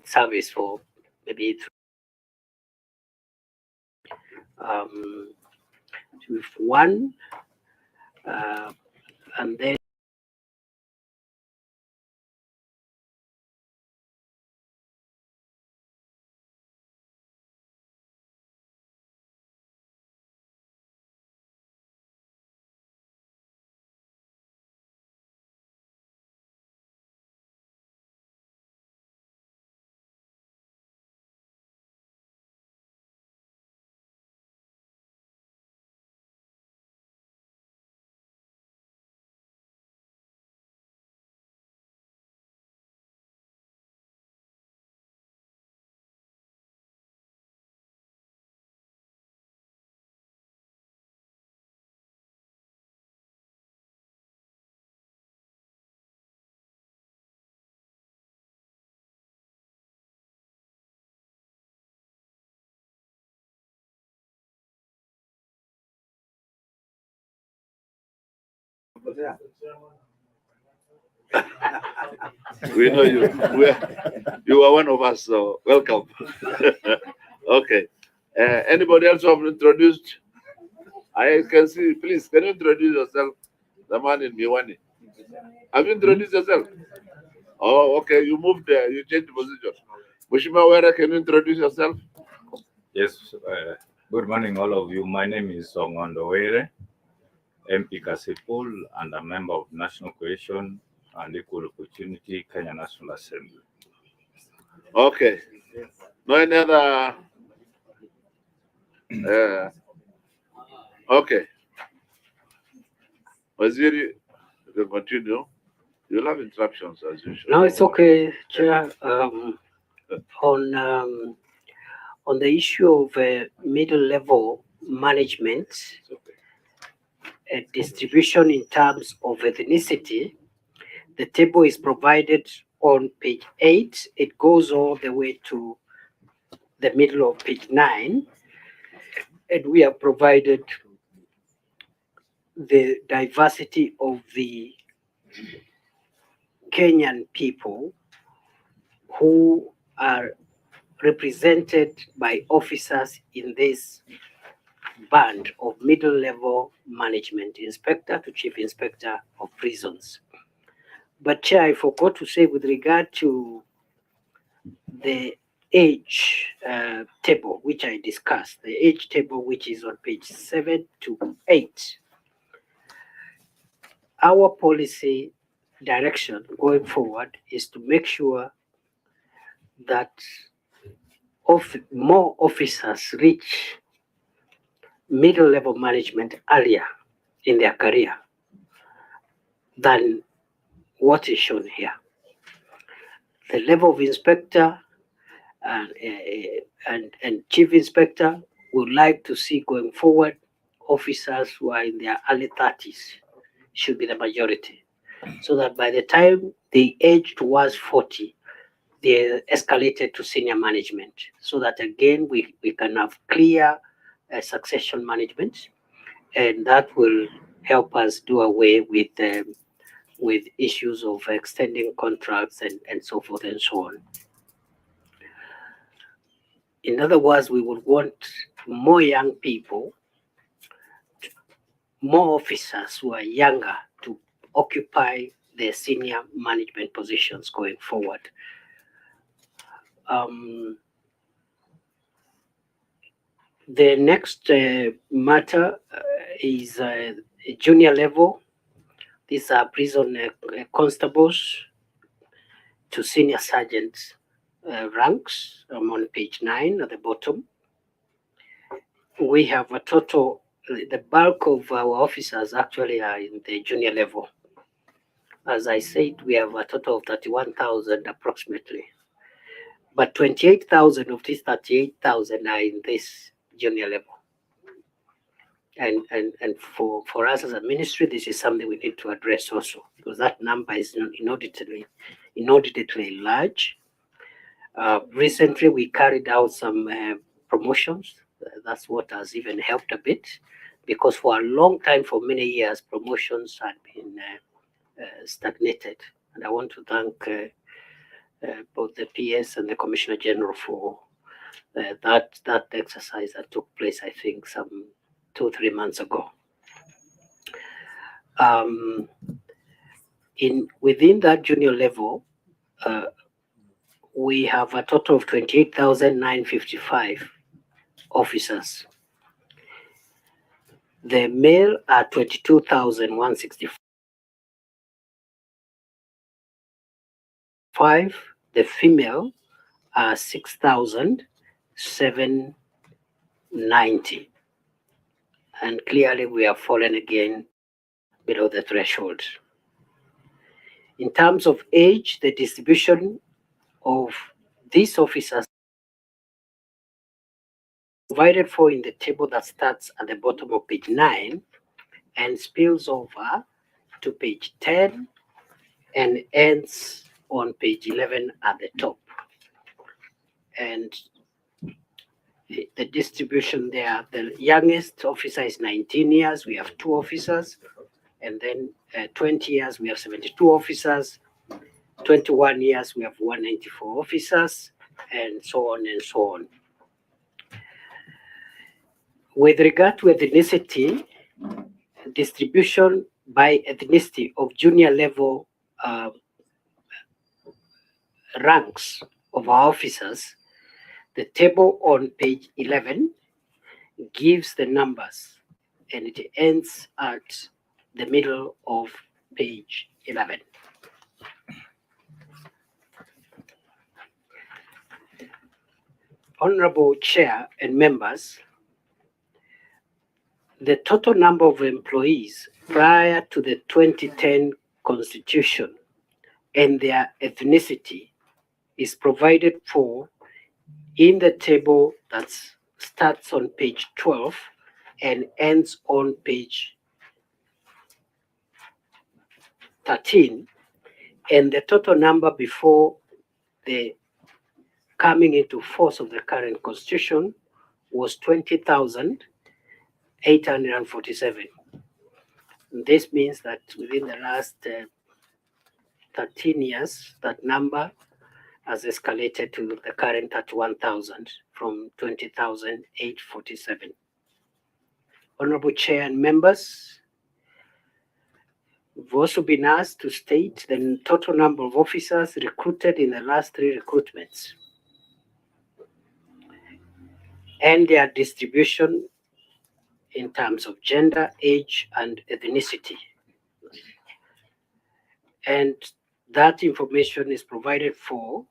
service for maybe with one, and then We know you. You are one of us, so welcome. Okay. Anybody else who have introduced? I can see. Please, can you introduce yourself? The man in Miwani. Have you introduced yourself? Oh, okay. You moved there. You changed position. Mushima Wera, can you introduce yourself? Yes, good morning, all of you. My name is Ongondo Were, MP Kasipul, and a member of National Cohesion and Equal Opportunity Kenya National Assembly. Okay. No any other. Okay. Waziri, you can continue. You'll have interruptions as usual. no, it's okay, Chair. On the issue of middle level management, distribution in terms of ethnicity, the table is provided on page 8. It goes all the way to the middle of page 9, and we have provided the diversity of the Kenyan people who are represented by officers in this band of middle level management, inspector to chief inspector of prisons. But Chair, I forgot to say with regard to the age table, which I discussed, the age table, which is on page 7 to 8. Our policy direction going forward is to make sure that more officers reach middle level management earlier in their career than what is shown here. The level of inspector and chief inspector would like to see going forward officers who are in their early 30s should be the majority, so that by the time they age towards 40, they're escalated to senior management, so that again we can have clear succession management, and that will help us do away with issues of extending contracts and so forth and so on. In other words, we would want more young people, more officers who are younger to occupy the senior management positions going forward. The next matter is junior level. These are prison constables to senior sergeants ranks. I'm on page 9 at the bottom. We have a total, the bulk of our officers actually are in the junior level. As I said, we have a total of 31,000 approximately. But 28,000 of these 38,000 are in this junior level. And for us as a ministry, this is something we need to address also, because that number is inordinately large. Recently, we carried out some promotions. That's what has even helped a bit, because for a long time, for many years, promotions had been stagnated. And I want to thank both the PS and the Commissioner General for that exercise that took place, I think, some 2-3 months ago. Within that junior level, we have a total of 28,955 officers. The male are 22,165. The female are 6,790. And clearly we have fallen again below the threshold. In terms of age, the distribution of these officers provided for in the table that starts at the bottom of page 9 and spills over to page 10 and ends on page 11 at the top. And the distribution there, the youngest officer is 19 years, we have 2 officers, and then 20 years, we have 72 officers, 21 years, we have 194 officers, and so on and so on. With regard to ethnicity, distribution by ethnicity of junior level ranks of our officers, the table on page 11 gives the numbers, and it ends at the middle of page 11. Honorable Chair and members, the total number of employees prior to the 2010 Constitution and their ethnicity is provided for in the table that starts on page 12 and ends on page 13, and the total number before the coming into force of the current constitution was 20,847. This means that within the last 13 years, that number has escalated to the current 31,000 from 20,847. Honorable Chair and members, we've also been asked to state the total number of officers recruited in the last 3 recruitments and their distribution in terms of gender, age, and ethnicity. And that information is provided for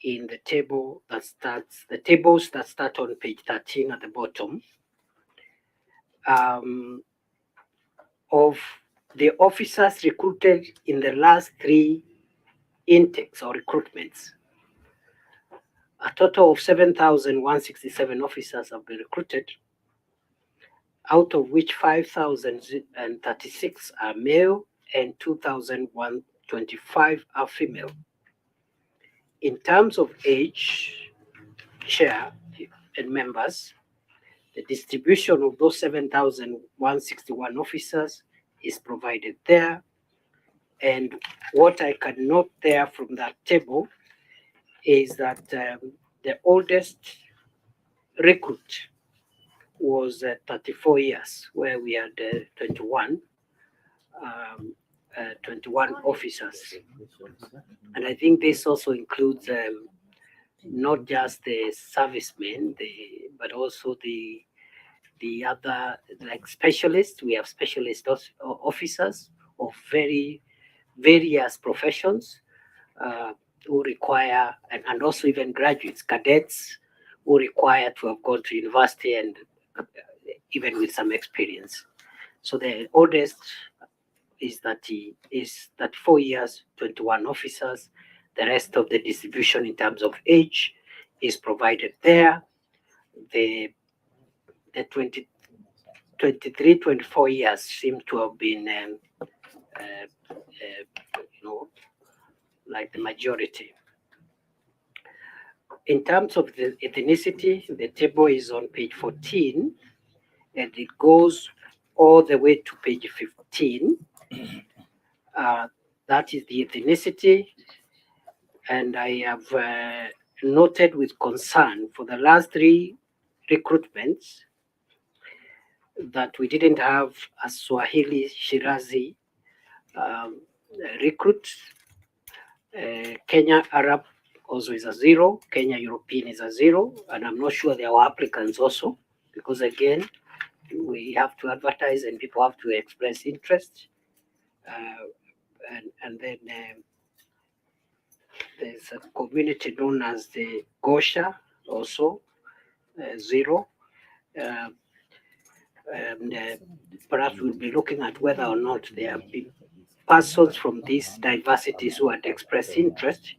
in the table that starts, the tables that start on page 13 at the bottom, of the officers recruited in the last 3 intakes or recruitments. A total of 7,167 officers have been recruited, out of which 5,036 are male and 2,125 are female. In terms of age, Chair and members, the distribution of those 7,161 officers is provided there. And what I can note there from that table is that the oldest recruit was 34 years, where we had 21 officers. And I think this also includes not just the servicemen, but also the other, like specialists. We have specialist officers of very various professions who require, and also even graduates, cadets who require to have gone to university and even with some experience. So the oldest is 34 years, 21 officers. The rest of the distribution in terms of age is provided there. The 23, 24 years seem to have been, like the majority. In terms of the ethnicity, the table is on page 14, and it goes all the way to page 15. That is the ethnicity. And I have noted with concern for the last 3 recruitments that we didn't have a Swahili Shirazi recruit. Kenya Arab also is a 0, Kenya European is a 0, and I'm not sure there are applicants also, because again, we have to advertise and people have to express interest. And then there's a community known as the Gosha, also 0. And perhaps we'll be looking at whether or not there have been persons from these diversities who had expressed interest.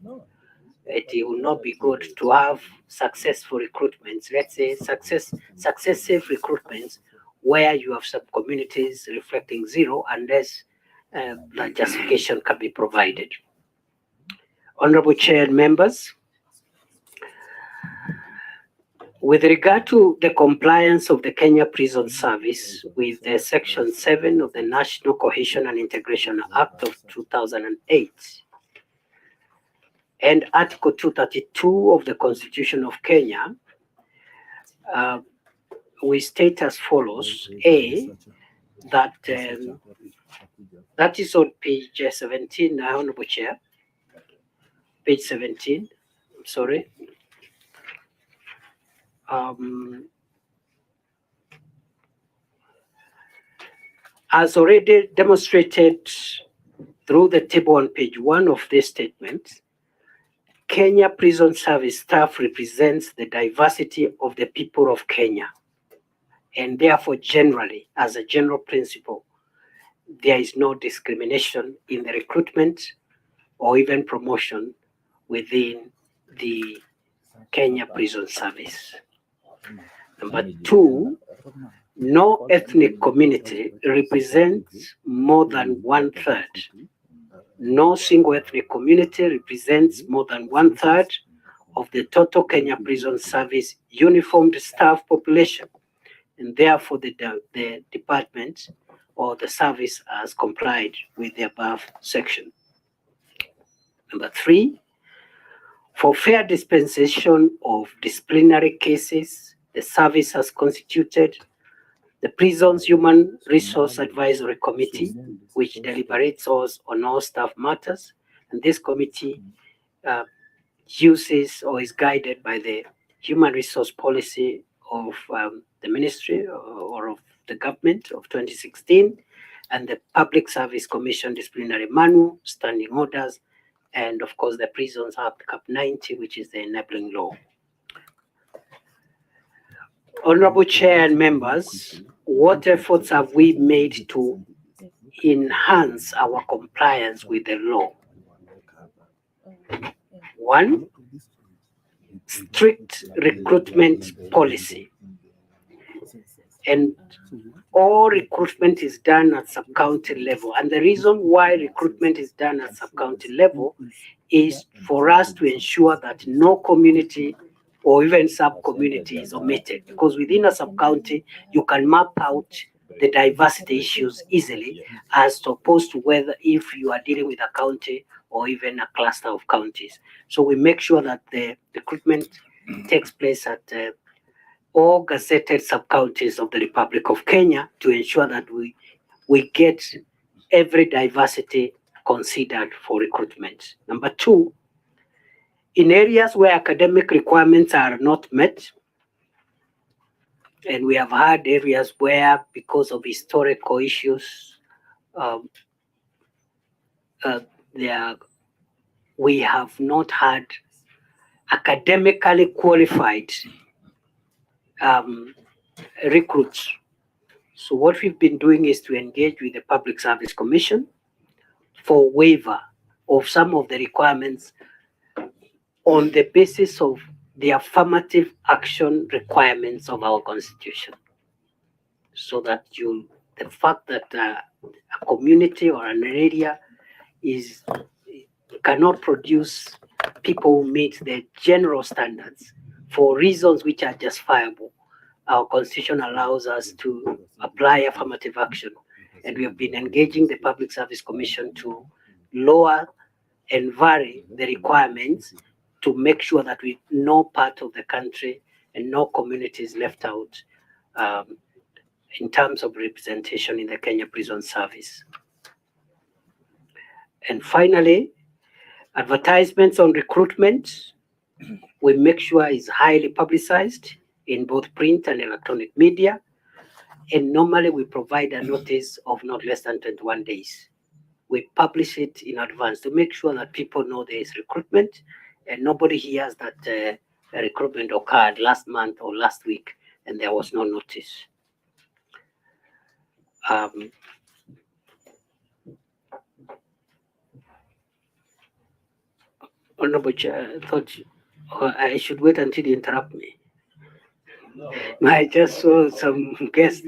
It will not be good to have successful recruitments, let's say successive recruitments, where you have sub-communities reflecting 0 unless the justification can be provided. Honorable Chair and members, with regard to the compliance of the Kenya Prison Service with the Section 7 of the National Cohesion and Integration Act of 2008 and Article 232 of the Constitution of Kenya, we state as follows. A, that that is on page 17, Honorable Chair. Page 17, I'm sorry. As already demonstrated through the table on page 1 of this statement, Kenya Prison Service staff represents the diversity of the people of Kenya, and therefore generally, as a general principle, there is no discrimination in the recruitment or even promotion within the Kenya Prison Service. Number 2, no ethnic community represents more than 1/3. No single ethnic community represents more than 1/3 of the total Kenya Prison Service uniformed staff population, and therefore the department or the service has complied with the above section. Number 3, for fair dispensation of disciplinary cases, the service has constituted the Prison's Human Resource Advisory Committee, which deliberates on all staff matters, and this committee uses or is guided by the human resource policy of the ministry or of the government of 2016, and the Public Service Commission disciplinary manual, standing orders, and of course the Prisons Act Cap 90, which is the enabling law. Honorable Chair and members, what efforts have we made to enhance our compliance with the law? 1, strict recruitment policy. And all recruitment is done at sub-county level. And the reason why recruitment is done at sub-county level is for us to ensure that no community or even sub-community is omitted. Because within a sub-county, you can map out the diversity issues easily, as opposed to whether if you are dealing with a county or even a cluster of counties. So we make sure that the recruitment takes place at all gazetted sub-counties of the Republic of Kenya to ensure that we get every diversity considered for recruitment. Number 2, in areas where academic requirements are not met, and we have had areas where, because of historical issues, we have not had academically qualified recruits. So what we've been doing is to engage with the Public Service Commission for waiver of some of the requirements on the basis of the affirmative action requirements of our constitution. So that the fact that a community or an area cannot produce people who meet the general standards for reasons which are justifiable, our constitution allows us to apply affirmative action. And we have been engaging the Public Service Commission to lower and vary the requirements to make sure that no part of the country and no community is left out in terms of representation in the Kenya Prison Service. And finally, advertisements on recruitment, we make sure is highly publicized in both print and electronic media. And normally we provide a notice of not less than 21 days. We publish it in advance to make sure that people know there is recruitment and nobody hears that a recruitment occurred last month or last week and there was no notice. Honorable Chair, I thought I should wait until you interrupt me. No, I just saw some guests.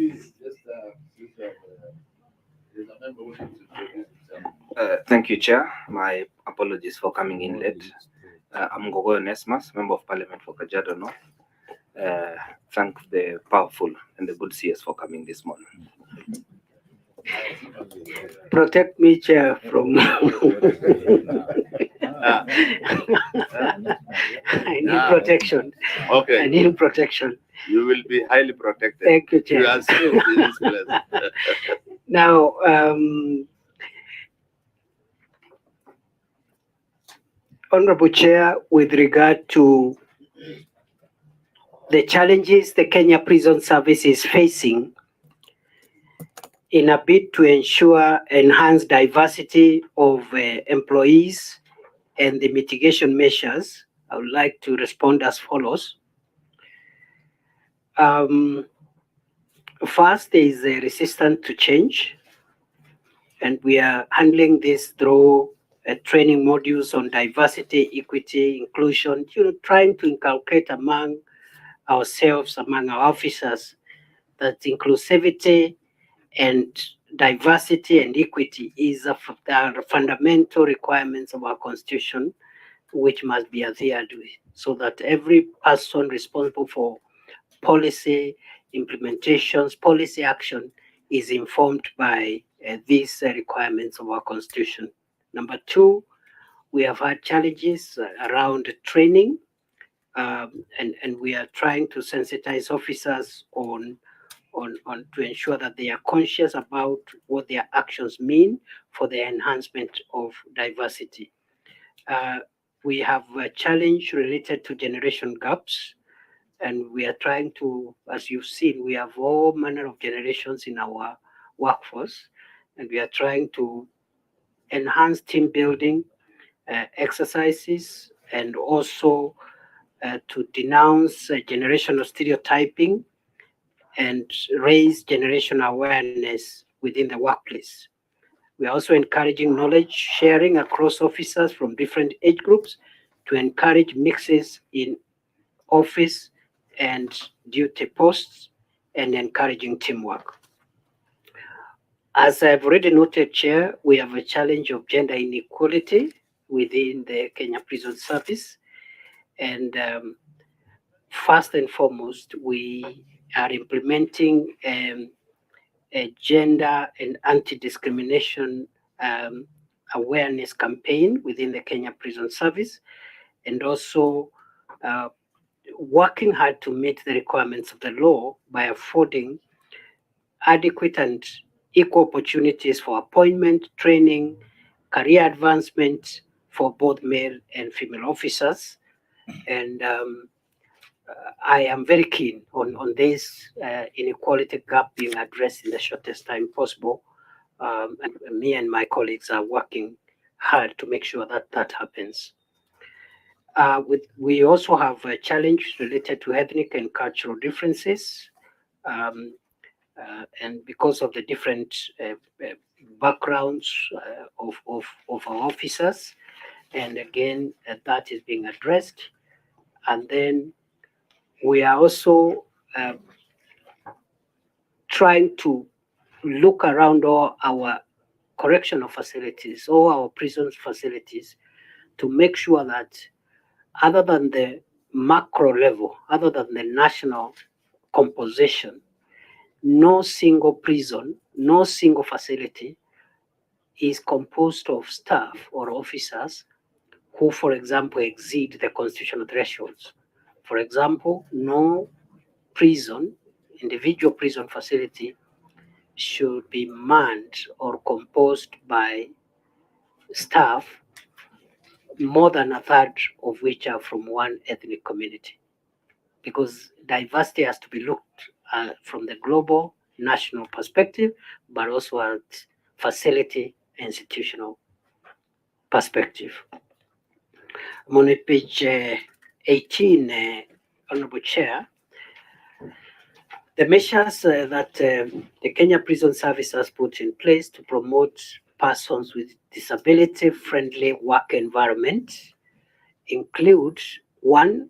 Thank you, Chair. My apologies for coming in late. I'm Gogo Nesmas, Member of Parliament for Kajiado North. Thank the powerful and the good CS for coming this morning. Protect me, Chair, from. I need protection. Okay. I need protection. You will be highly protected. Thank you, Chair. You are safe in this place. Now, Honorable Chair, with regard to the challenges the Kenya Prison Service is facing in a bid to ensure enhanced diversity of employees and the mitigation measures, I would like to respond as follows. First, there is a resistance to change, and we are handling this through training modules on diversity, equity, inclusion, trying to inculcate among ourselves, among our officers, that inclusivity and diversity and equity is the fundamental requirements of our constitution, which must be adhered to, so that every person responsible for policy implementations, policy action is informed by these requirements of our constitution. Number two, we have had challenges around training, and we are trying to sensitize officers on to ensure that they are conscious about what their actions mean for the enhancement of diversity. We have a challenge related to generation gaps, and we are trying to, as you've seen, we have all manner of generations in our workforce, and we are trying to enhance team building exercises and also to denounce generational stereotyping and raise generational awareness within the workplace. We are also encouraging knowledge sharing across officers from different age groups to encourage mixes in office and duty posts and encouraging teamwork. As I've already noted, Chair, we have a challenge of gender inequality within the Kenya Prison Service. And first and foremost, we are implementing a gender and anti-discrimination awareness campaign within the Kenya Prison Service, and also working hard to meet the requirements of the law by affording adequate and equal opportunities for appointment, training, career advancement for both male and female officers. And I am very keen on this inequality gap being addressed in the shortest time possible. And me and my colleagues are working hard to make sure that that happens. We also have a challenge related to ethnic and cultural differences. And because of the different backgrounds of our officers, and again, that is being addressed. And then we are also trying to look around all our correctional facilities, all our prison facilities, to make sure that other than the macro level, other than the national composition, no single prison, no single facility is composed of staff or officers who, for example, exceed the constitutional thresholds. For example, no individual prison facility should be manned or composed by staff more than a third of which are from one ethnic community, because diversity has to be looked at from the global national perspective, but also at facility institutional perspective. I'm on page 18, Honorable Chair. The measures that the Kenya Prison Service has put in place to promote persons with disability-friendly work environment include: one,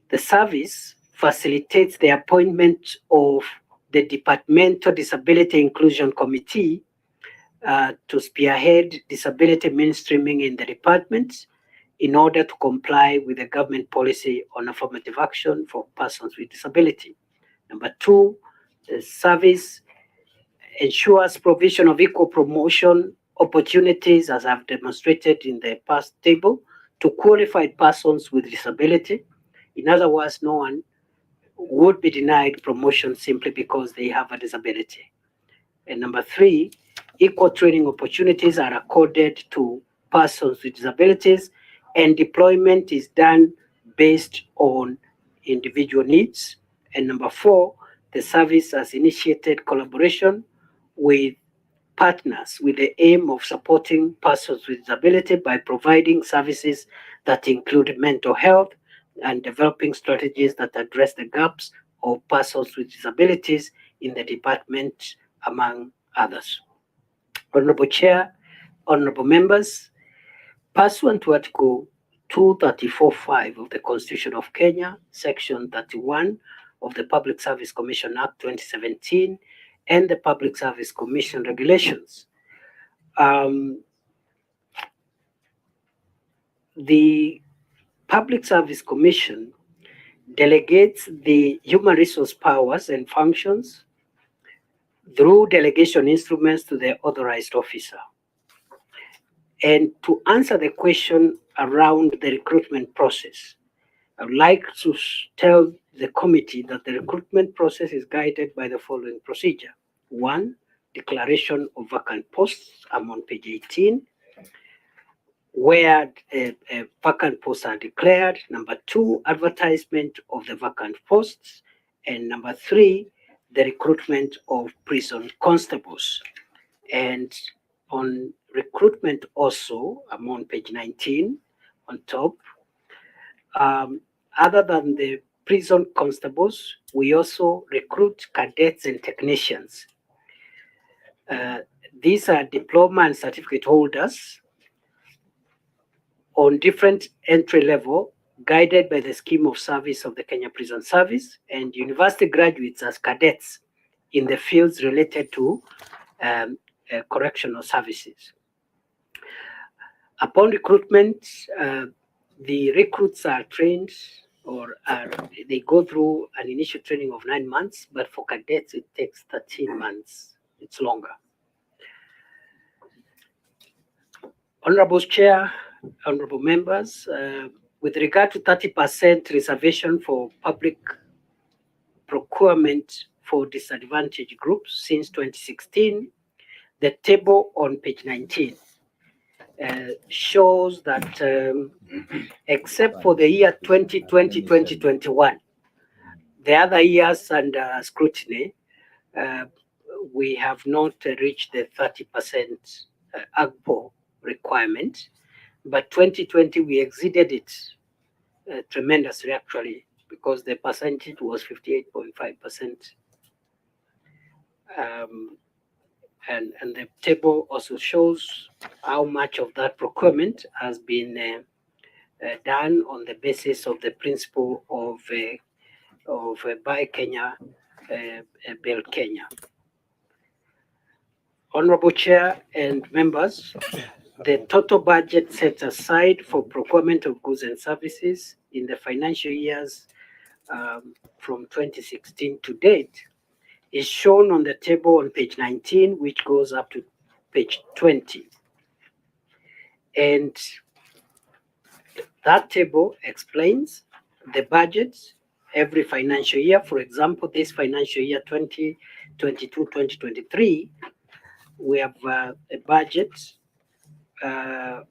the service facilitates the appointment of the Departmental Disability Inclusion Committee to spearhead disability mainstreaming in the department in order to comply with the government policy on affirmative action for persons with disability. Number two, the service ensures provision of equal promotion opportunities, as I've demonstrated in the past table, to qualified persons with disability. In other words, no one would be denied promotion simply because they have a disability. And number three, equal training opportunities are accorded to persons with disabilities, and deployment is done based on individual needs. And number four, the service has initiated collaboration with partners with the aim of supporting persons with disability by providing services that include mental health and developing strategies that address the gaps of persons with disabilities in the department, among others. Honorable Chair, honorable members, pursuant to Article 234(5) of the Constitution of Kenya, Section 31 of the Public Service Commission Act 2017, and the Public Service Commission regulations, the Public Service Commission delegates the human resource powers and functions through delegation instruments to the authorized officer. And to answer the question around the recruitment process, I would like to tell the committee that the recruitment process is guided by the following procedure. One, declaration of vacant posts. I'm on page 18, where vacant posts are declared. Number two, advertisement of the vacant posts. And number three, the recruitment of prison constables. And on recruitment also, I'm on page 19 on top. Other than the prison constables, we also recruit cadets and technicians. These are diploma and certificate holders on different entry level, guided by the scheme of service of the Kenya Prison Service, and university graduates as cadets in the fields related to correctional services. Upon recruitment, the recruits are trained, or they go through an initial training of 9 months, but for cadets it takes 13 months. It's longer. Honorable Chair, honorable members, with regard to 30% reservation for public procurement for disadvantaged groups since 2016, the table on page 19 shows that except for the year 2020, 2021, the other years under scrutiny, we have not reached the 30% AGPO requirement, but 2020 we exceeded it tremendously, actually, because the percentage was 58.5%. And the table also shows how much of that procurement has been done on the basis of the principle of Buy Kenya, Build Kenya. Honorable Chair and members, the total budget set aside for procurement of goods and services in the financial years from 2016 to date is shown on the table on page 19, which goes up to page 20. And that table explains the budget every financial year. For example, this financial year 2022-2023, we have a budget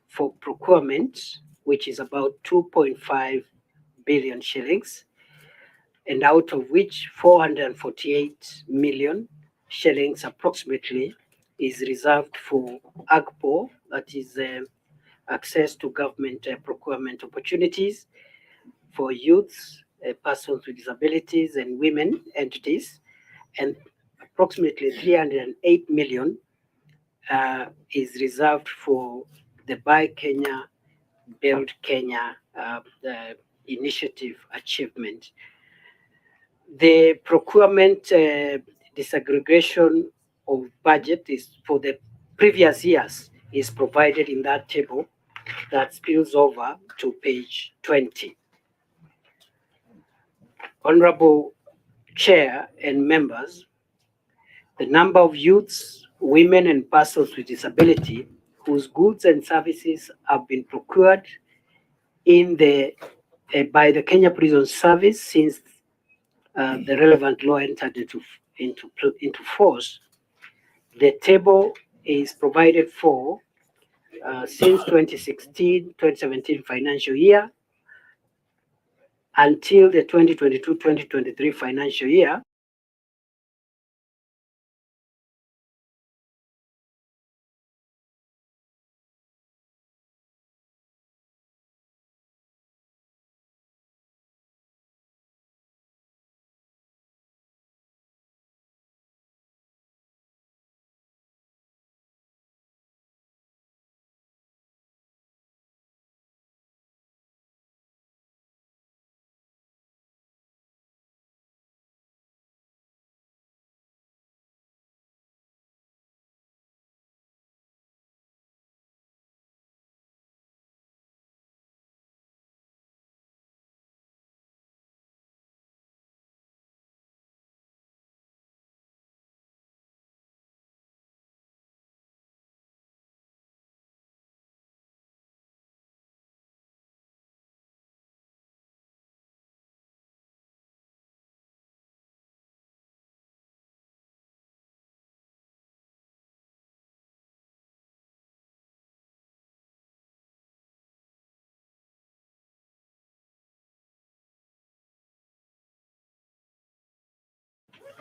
for procurement, which is about 2.5 billion shillings, and out of which 448 million shillings approximately is reserved for AGPO, that is access to government procurement opportunities for youths, persons with disabilities, and women entities, and approximately 308 million is reserved for the Buy Kenya, Build Kenya initiative achievement. The procurement disaggregation of budget is for the previous years is provided in that table that spills over to page 20. Honorable Chair and members, the number of youths, women, and persons with disability whose goods and services have been procured in the by the Kenya Prison Service since the relevant law entered into force. The table is provided for since 2016-2017 financial year until the 2022-2023 financial year.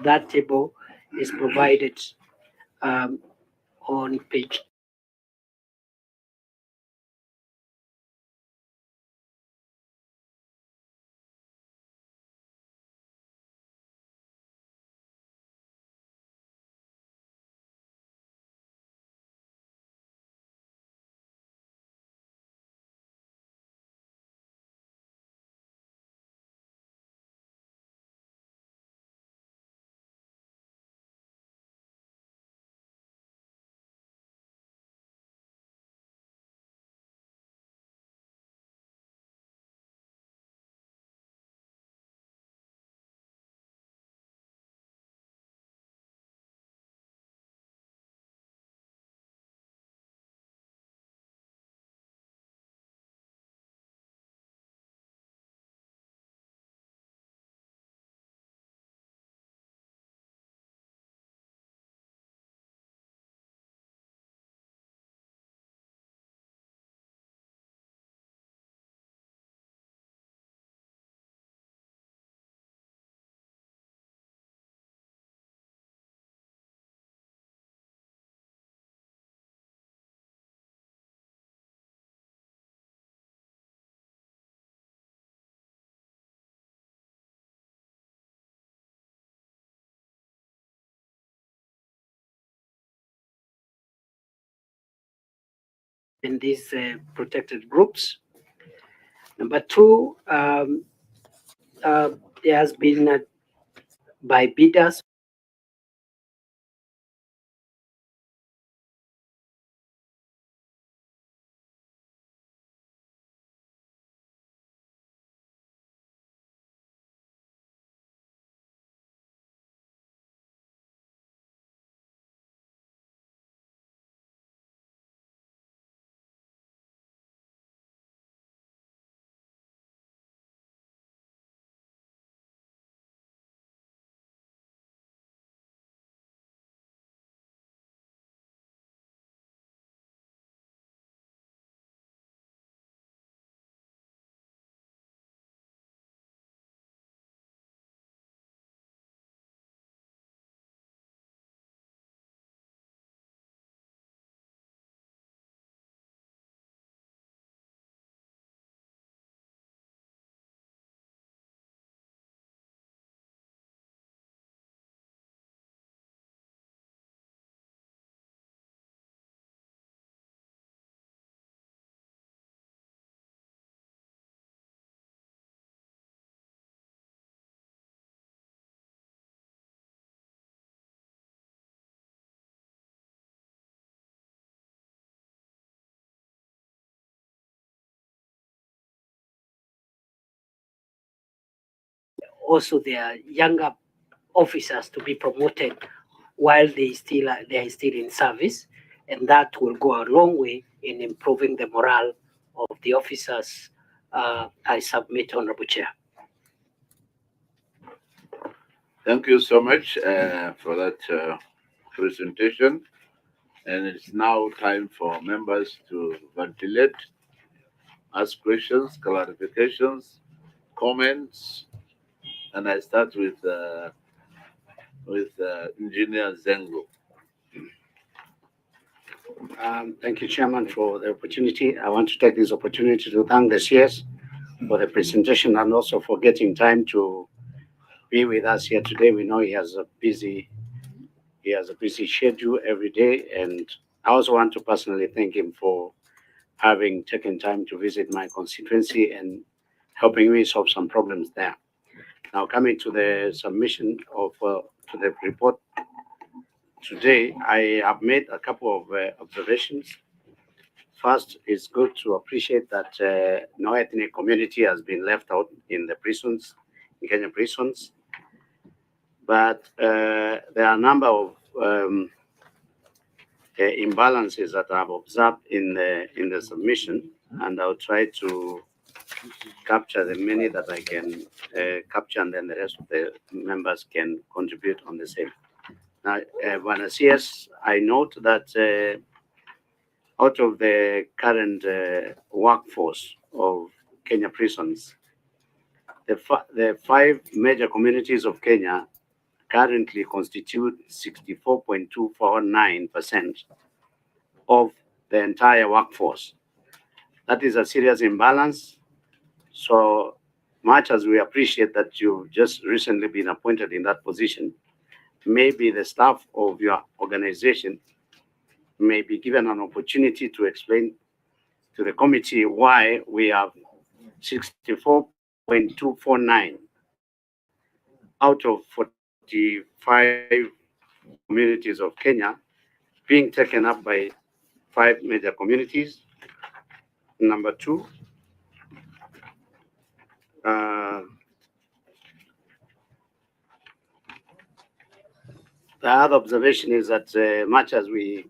That table is provided on page in these protected groups. Number two, there has been by bidders also their younger officers to be promoted while they are still in service, and that will go a long way in improving the morale of the officers. I submit, Honorable Chair. Thank you so much for that presentation. And it's now time for members to ventilate, ask questions, clarifications, comments. And I start with Engineer Zengo. Thank you, Chairman, for the opportunity. I want to take this opportunity to thank the CS for the presentation and also for getting time to be with us here today. We know he has a busy schedule every day, and I also want to personally thank him for having taken time to visit my constituency and helping me solve some problems there. Now, coming to the submission of to the report today, I have made a couple of observations. First, it's good to appreciate that no ethnic community has been left out in the prisons, in Kenyan prisons. But there are a number of imbalances that I've observed in the submission, and I'll try to capture the many that I can capture, and then the rest of the members can contribute on the same. Now, when I see I note that out of the current workforce of Kenya prisons, the 5 major communities of Kenya currently constitute 64.249% of the entire workforce. That is a serious imbalance. So much as we appreciate that you've just recently been appointed in that position, maybe the staff of your organization may be given an opportunity to explain to the committee why we have 64.249 out of 45 communities of Kenya being taken up by 5 major communities. Number 2, the other observation is that much as we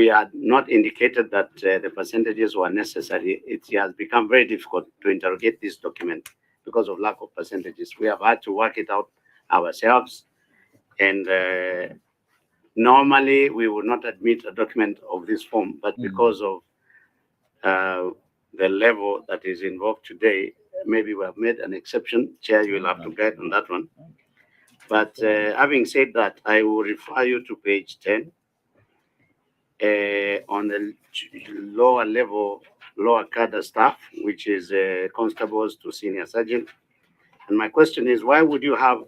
had not indicated that the percentages were necessary, it has become very difficult to interrogate this document because of lack of percentages. We have had to work it out ourselves, and normally we would not admit a document of this form, but because of the level that is involved today, maybe we have made an exception. Chair, you will have to guide on that one. But having said that, I will refer you to page 10 on the lower level, lower cadre staff, which is constables to senior sergeant. And my question is, why would you have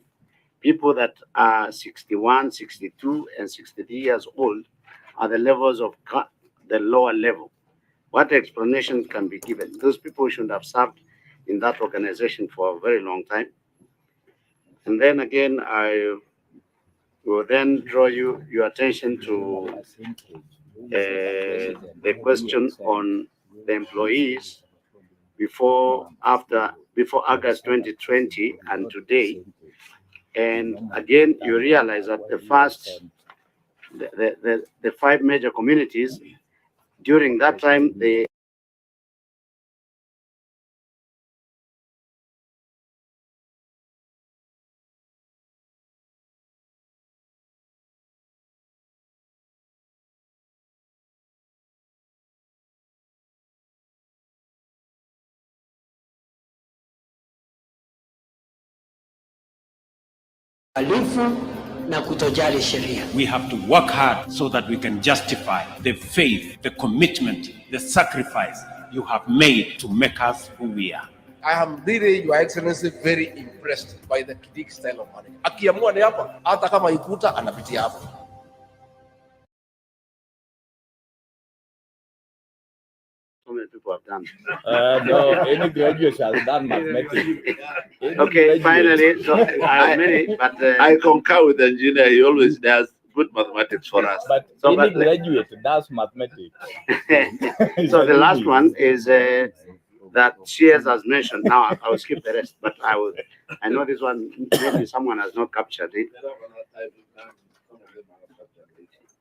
people that are 61, 62, and 63 years old at the levels of the lower level? What explanation can be given? Those people should have served in that organization for a very long time. And then again, I will then draw your attention to the question on the employees before August 2020 and today. And again, you realize that the 5 major communities, during that time, they na kutojali sheria. We have to work hard so that we can justify the faith, the commitment, the sacrifice you have made to make us who we are. I am really, Your Excellency, very impressed by the Kindiki style of management. Akiamua ni hapa, hata kama ikuta anapitia hapa. so many people have done. No, any graduate has done mathematics. Okay, finally, so I have many, but I concur with the engineer. He always does good mathematics for us. But So, any but- graduate does mathematics. so the last one is that CS has mentioned. Now I will skip the rest, but I know this one, maybe someone has not captured it.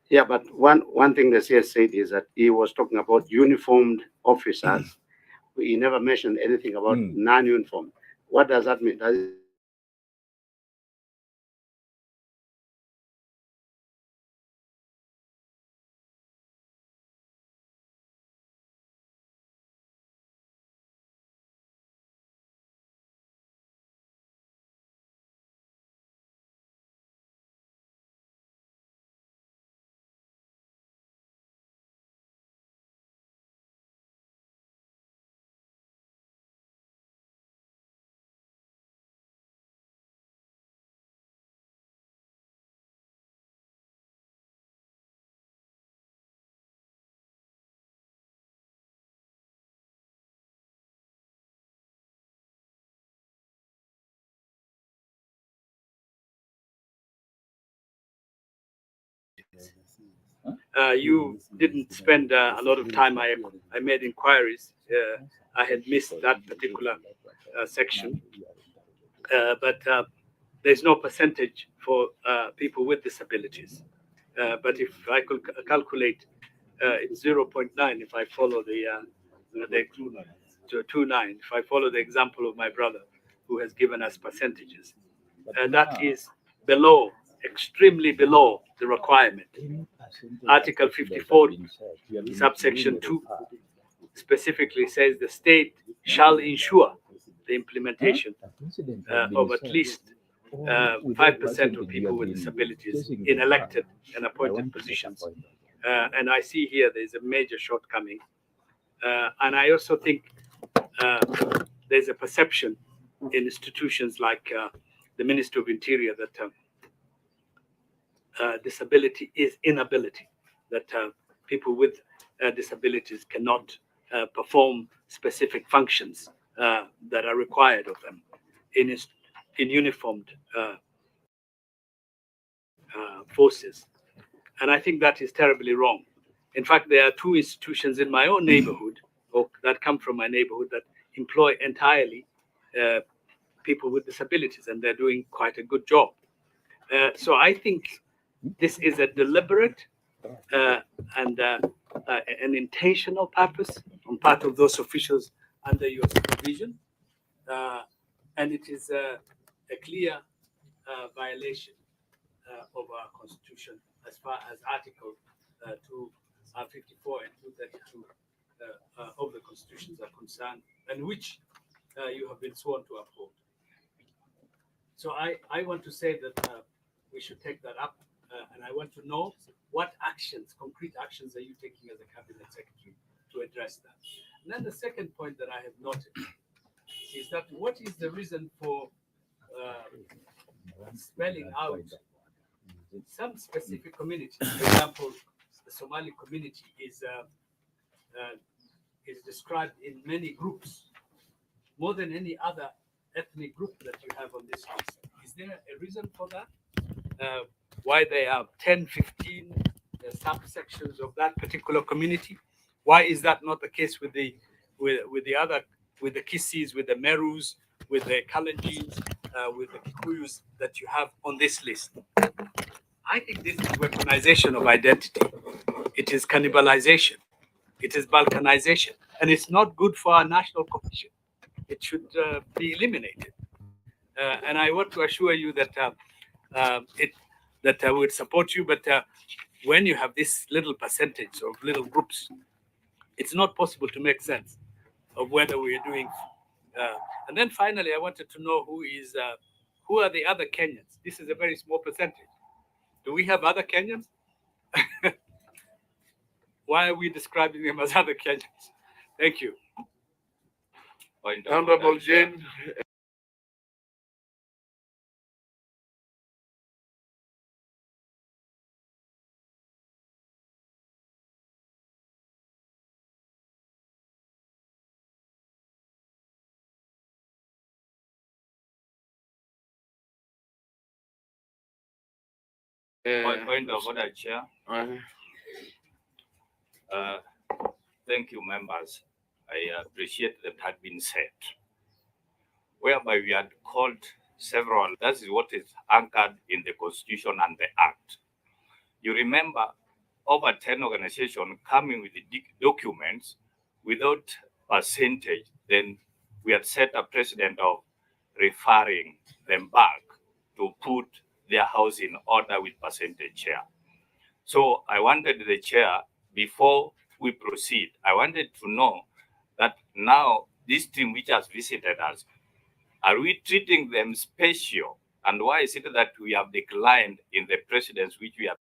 Yeah, but one thing the CS said is that he was talking about uniformed officers. He never mentioned anything about non-uniform. What does that mean? Does it mean that you didn't spend a lot of time. I made inquiries. I had missed that particular section, but there's no percentage for people with disabilities. But if I could calculate, it's 0.9 if I follow the 2.9. If I follow the example of my brother, who has given us percentages, that is below, extremely below the requirement. Article 54, subsection 2, specifically says the state shall ensure the implementation of at least 5% of people with disabilities in elected and appointed positions. And I see here there's a major shortcoming. And I also think there's a perception in institutions like the Ministry of Interior that disability is inability, that people with disabilities cannot perform specific functions that are required of them in uniformed forces. And I think that is terribly wrong. In fact, there are two institutions in my own neighborhood, or that come from my neighborhood, that employ entirely people with disabilities, and they're doing quite a good job. So I think this is a deliberate and an intentional purpose on part of those officials under your supervision, and it is a clear violation of our constitution as far as Article 254 and 232 of the constitutions are concerned, and which you have been sworn to uphold. So I want to say that we should take that up, and I want to know what actions, concrete actions, are you taking as a cabinet secretary to address that. And then the second point that I have noted is that what is the reason for spelling out some specific communities? For example, the Somali community is described in many groups, more than any other ethnic group that you have on this list. Is there a reason for that? Why there are 10, 15 subsections of that particular community? Why is that not the case with the other, with the Kisis, with the Merus, with the Kalenjins, with the Kikuyus that you have on this list? I think this is weaponization of identity. It is cannibalization. It is balkanization, and it's not good for our national cohesion. It should be eliminated. And I want to assure you that I would support you, but when you have this little percentage of little groups, it's not possible to make sense of whether we are doing. And then finally, I wanted to know who are the other Kenyans. This is a very small percentage. Do we have other Kenyans? Why are we describing them as other Kenyans? Thank you. Honorable Jane. Point of order, Chair. Thank you, members. I appreciate that had been said, whereby we had called several, that is what is anchored in the Constitution and the Act. You remember over 10 organizations coming with the documents without percentage, then we had set a precedent of referring them back to put their house in order with percentage share. So I wanted the chair, before we proceed, I wanted to know that now this team which has visited us, are we treating them special? And why is it that we have declined in the precedents which we have?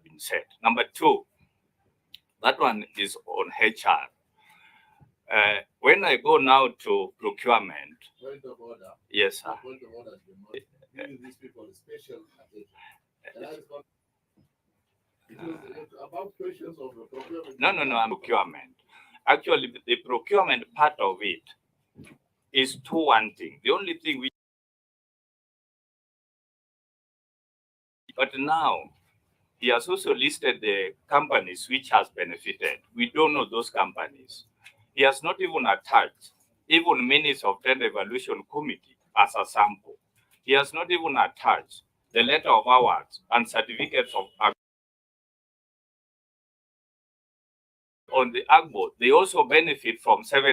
Been said. Number two, that one is on HR. When I go now to procurement, Point of order. yes, sir. Point of order. Giving these people special attention. And I respond. It was about questions of the procurement. No, I'm procurement. Actually, the procurement part of it is one thing. The only thing we, but now he has also listed the companies which has benefited. We don't know those companies. He has not even attached even minutes of tender evaluation committee as a sample. He has not even attached the letter of awards and certificates of on the AGBO. They also benefit from 7.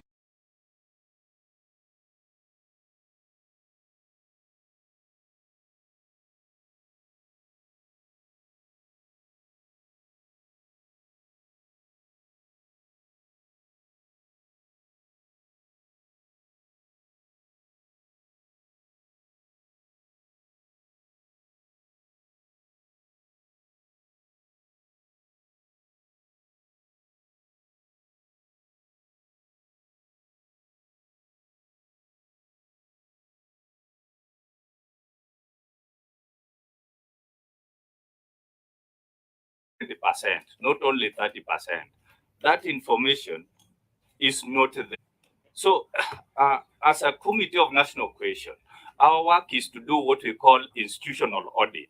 Not only 30%. That information is not there. So, as a committee of national cohesion, our work is to do what we call institutional audit.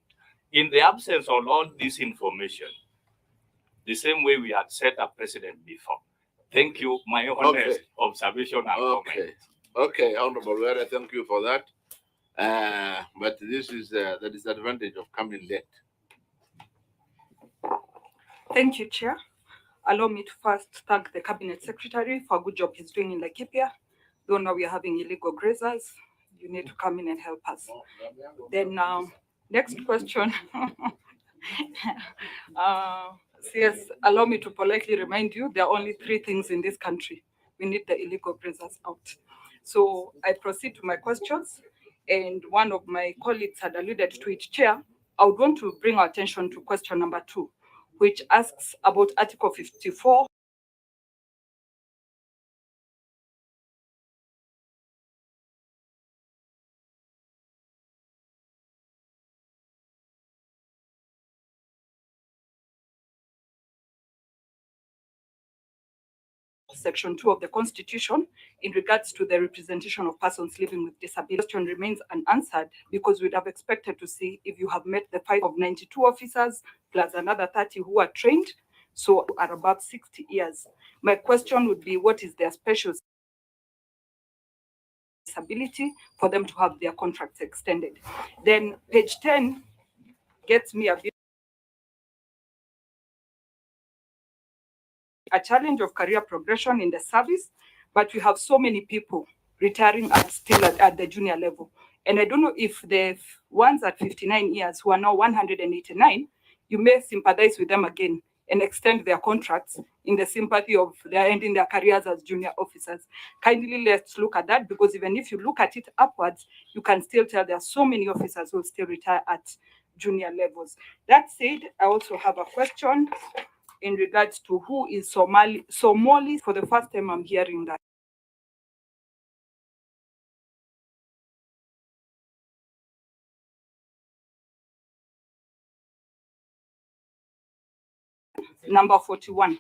In the absence of all this information, the same way we had set a precedent before. Thank you. My honest observation and comment. Okay, Honorable Were, thank you for that. But this is the disadvantage of coming late. Thank you, Chair. Allow me to first thank the Cabinet Secretary for a good job he's doing in Laikipia. Though now we are having illegal grazers, you need to come in and help us. Then next question. CS, allow me to politely remind you, there are only 3 things in this country. We need the illegal grazers out. So I proceed to my questions. And one of my colleagues had alluded to it, Chair. I would want to bring our attention to question number 2, which asks about Article 54. Section 2 of the Constitution in regards to the representation of persons living with disability. The question remains unanswered because we'd have expected to see if you have met the 5 of 92 officers plus another 30 who are trained, so are above 60 years. My question would be, what is their special disability for them to have their contracts extended? Then page 10 gets me a challenge of career progression in the service, but we have so many people retiring still at the junior level. And I don't know if the ones at 59 years who are now 189, you may sympathize with them again and extend their contracts in the sympathy of their ending their careers as junior officers. Kindly let's look at that, because even if you look at it upwards, you can still tell there are so many officers who still retire at junior levels. That said, I also have a question in regards to who is Somali. For the first time I'm hearing that. number 41.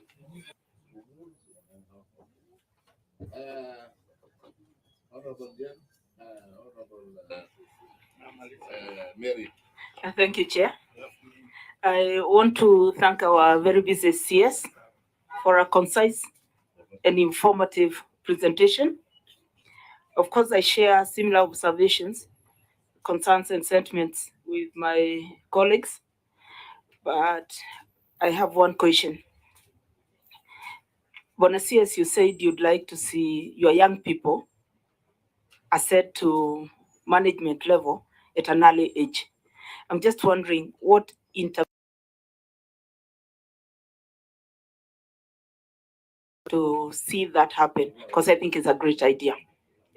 Honorable Jen, Mary. Thank you, Chair. I want to thank our very busy CS for a concise and informative presentation. Of course, I share similar observations, concerns, and sentiments with my colleagues, but I have one question. Bona CS, you said you'd like to see your young people ascend to management level at an early age. I'm just wondering what to see that happen, because I think it's a great idea.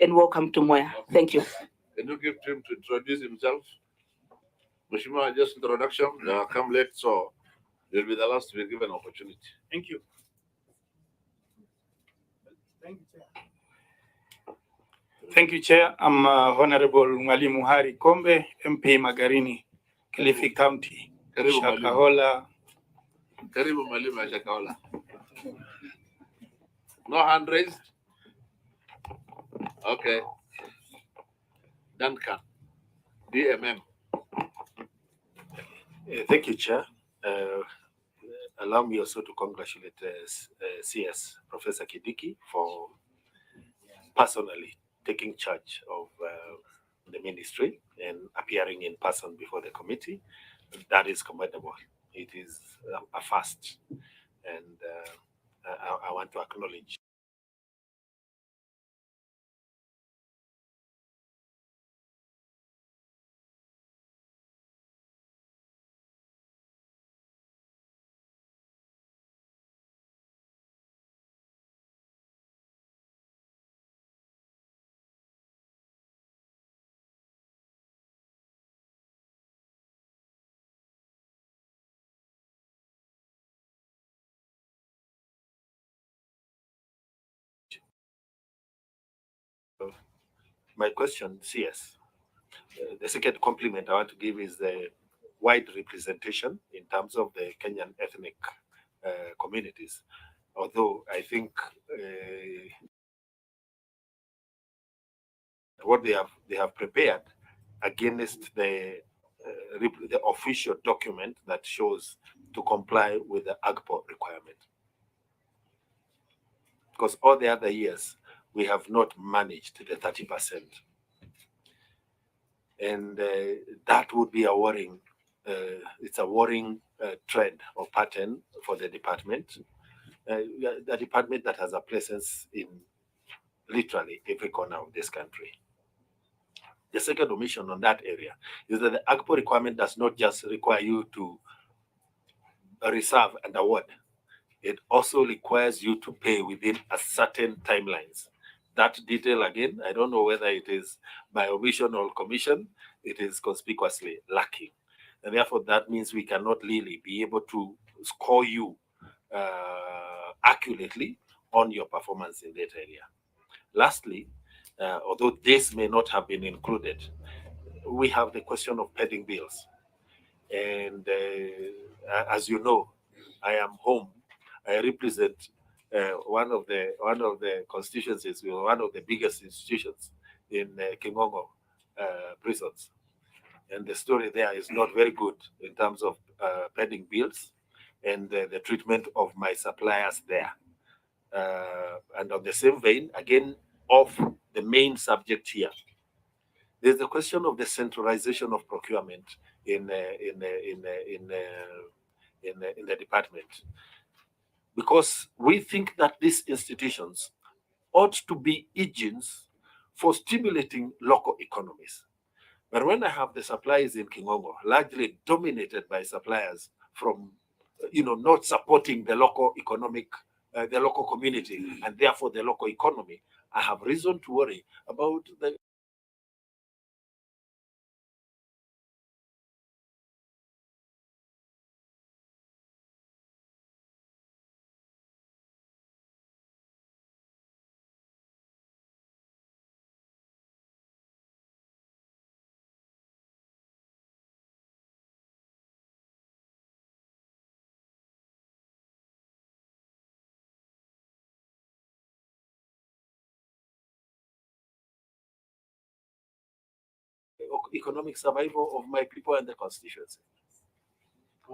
And welcome to Moya. Thank you. Can you give him to introduce himself? Mheshimiwa, just introduction. Come late, so you'll be the last to be given opportunity. Thank you. Thank you, Chair. I'm Honorable Mwalimu Hari Kombe, MP Magarini, Kilifi County, Shakahola. Karibu Mwalimu wa Shakahola. No hand raised? Okay. Duncan, DMM. Thank you, Chair. Allow me also to congratulate CS Professor Kindiki for personally taking charge of the ministry and appearing in person before the committee. That is commendable. It is a first, and I want to acknowledge. My question, CS, the second compliment I want to give is the wide representation in terms of the Kenyan ethnic communities. Although I think what they have prepared against the official document that shows to comply with the AGPO requirement. Because all the other years, we have not managed the 30%. And that would be a worrying, it's a worrying trend or pattern for the department. The department that has a presence in literally every corner of this country. The second omission on that area is that the AGPO requirement does not just require you to reserve and award. It also requires you to pay within a certain timelines. That detail, again, I don't know whether it is by omission or commission, it is conspicuously lacking. And therefore, that means we cannot really be able to score you accurately on your performance in that area. Lastly, although this may not have been included, we have the question of pending bills. And as you know, I am home. I represent one of the constituencies, one of the biggest institutions in Kingongo prisons. And the story there is not very good in terms of pending bills and the treatment of my suppliers there. And on the same vein, again, of the main subject here, there's the question of the centralization of procurement in the department, because we think that these institutions ought to be agents for stimulating local economies. But when I have the suppliers in Kingongo, largely dominated by suppliers from, not supporting the local economic, the local community, and therefore the local economy, I have reason to worry about the economic survival of my people and the constituency.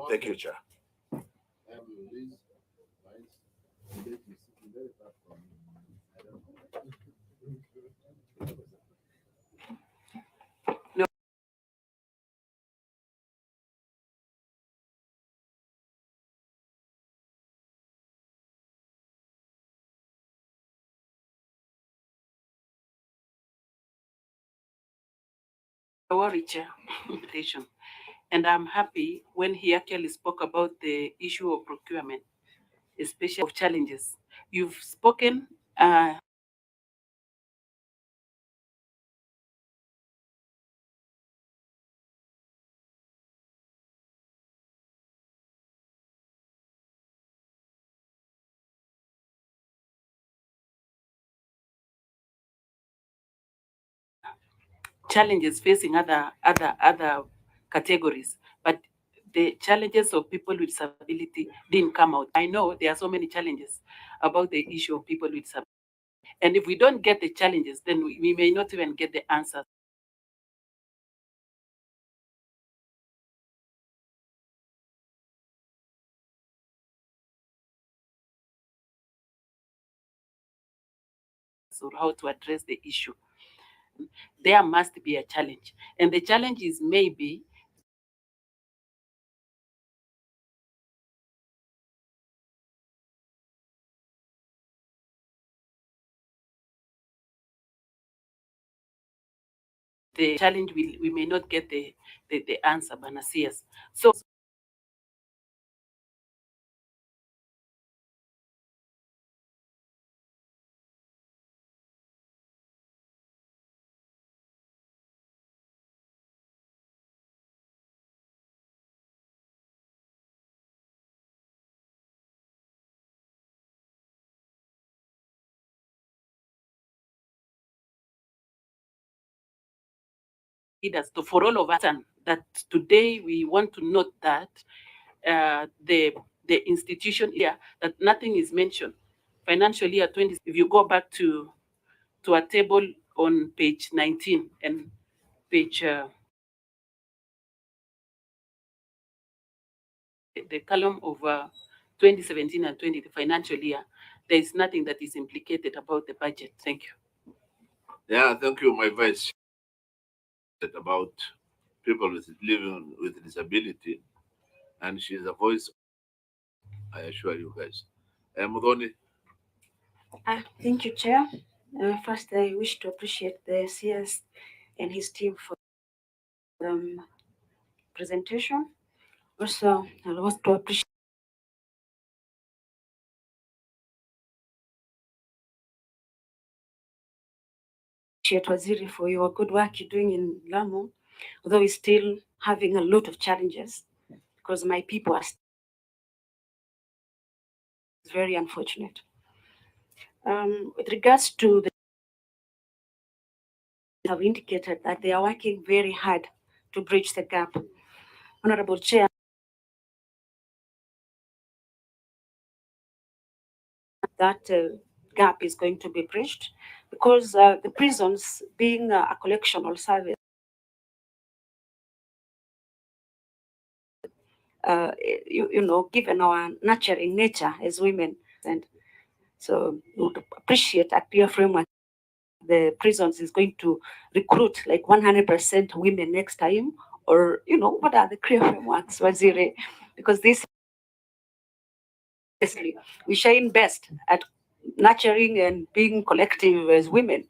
Thank you, Chair. worry, Chair, invitation. And I'm happy when he actually spoke about the issue of procurement, especially of challenges. You've spoken challenges facing other categories, but the challenges of people with disability didn't come out. I know there are so many challenges about the issue of people with disability. And if we don't get the challenges, then we may not even get the answers. So how to address the issue. There must be a challenge. And the challenge is maybe the challenge we may not get the answer, Banasias. So leaders, so for all of us, and that today we want to note that the institution here, that nothing is mentioned. Financial year 20, if you go back to a table on page 19 and page the column of 2017 and 20, the financial year, there is nothing that is implicated about the budget. Thank you. Yeah, thank you, my vice. About people living with disability, and she's a voice. I assure you guys. Mudhoni. Thank you, Chair. First, I wish to appreciate the CS and his team for the presentation. Also, I want to appreciate Waziri for your good work you're doing in Lamu, although we're still having a lot of challenges because my people are very unfortunate. With regards to the have indicated that they are working very hard to bridge the gap. Honorable Chair, that gap is going to be bridged because the prisons being a collectional service, you know, given our nurturing nature as women, and so we would appreciate a clear framework. The prisons is going to recruit like 100% women next time, or you know, what are the clear frameworks, Waziri? Because this we shine best at nurturing and being collective as women.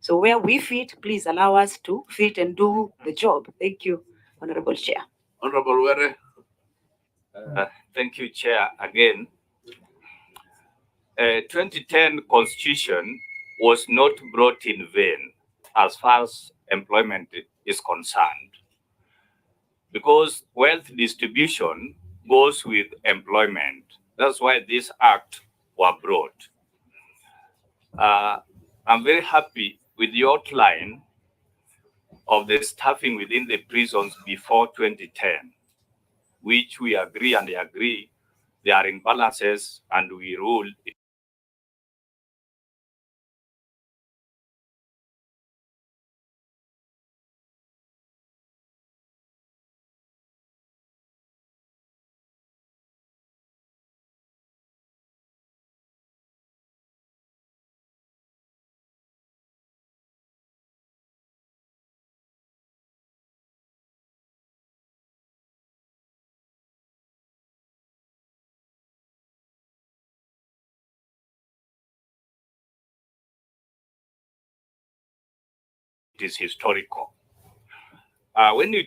So where we fit, please allow us to fit and do the job. Thank you, Honorable Chair. Honorable Were. Thank you, Chair. Again, 2010 Constitution was not brought in vain as far as employment is concerned, because wealth distribution goes with employment. That's why this act was brought. I'm very happy with the outline of the staffing within the prisons before 2010, which we agree they are imbalances and we rule it is historical. When you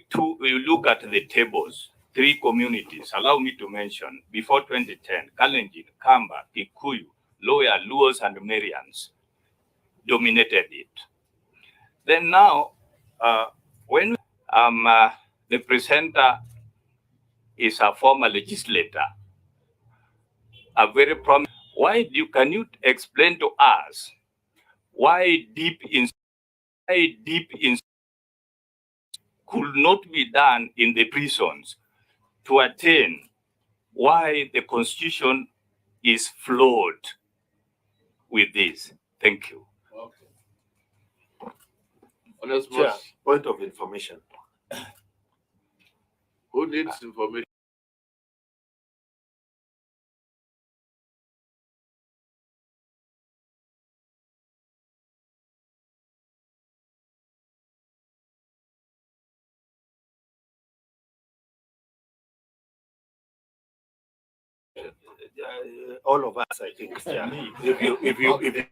look at the tables, 3 communities, allow me to mention, before 2010, Kalenjin, Kamba, Kikuyu, Loya, Luos, and Merians dominated it. Then now, when the presenter is a former legislator, a very prominent, can you explain to us why deep in could not be done in the prisons to attain why the constitution is flawed with this? Thank you. Chair, point of information. Who needs information? All of us, I think, Chair, if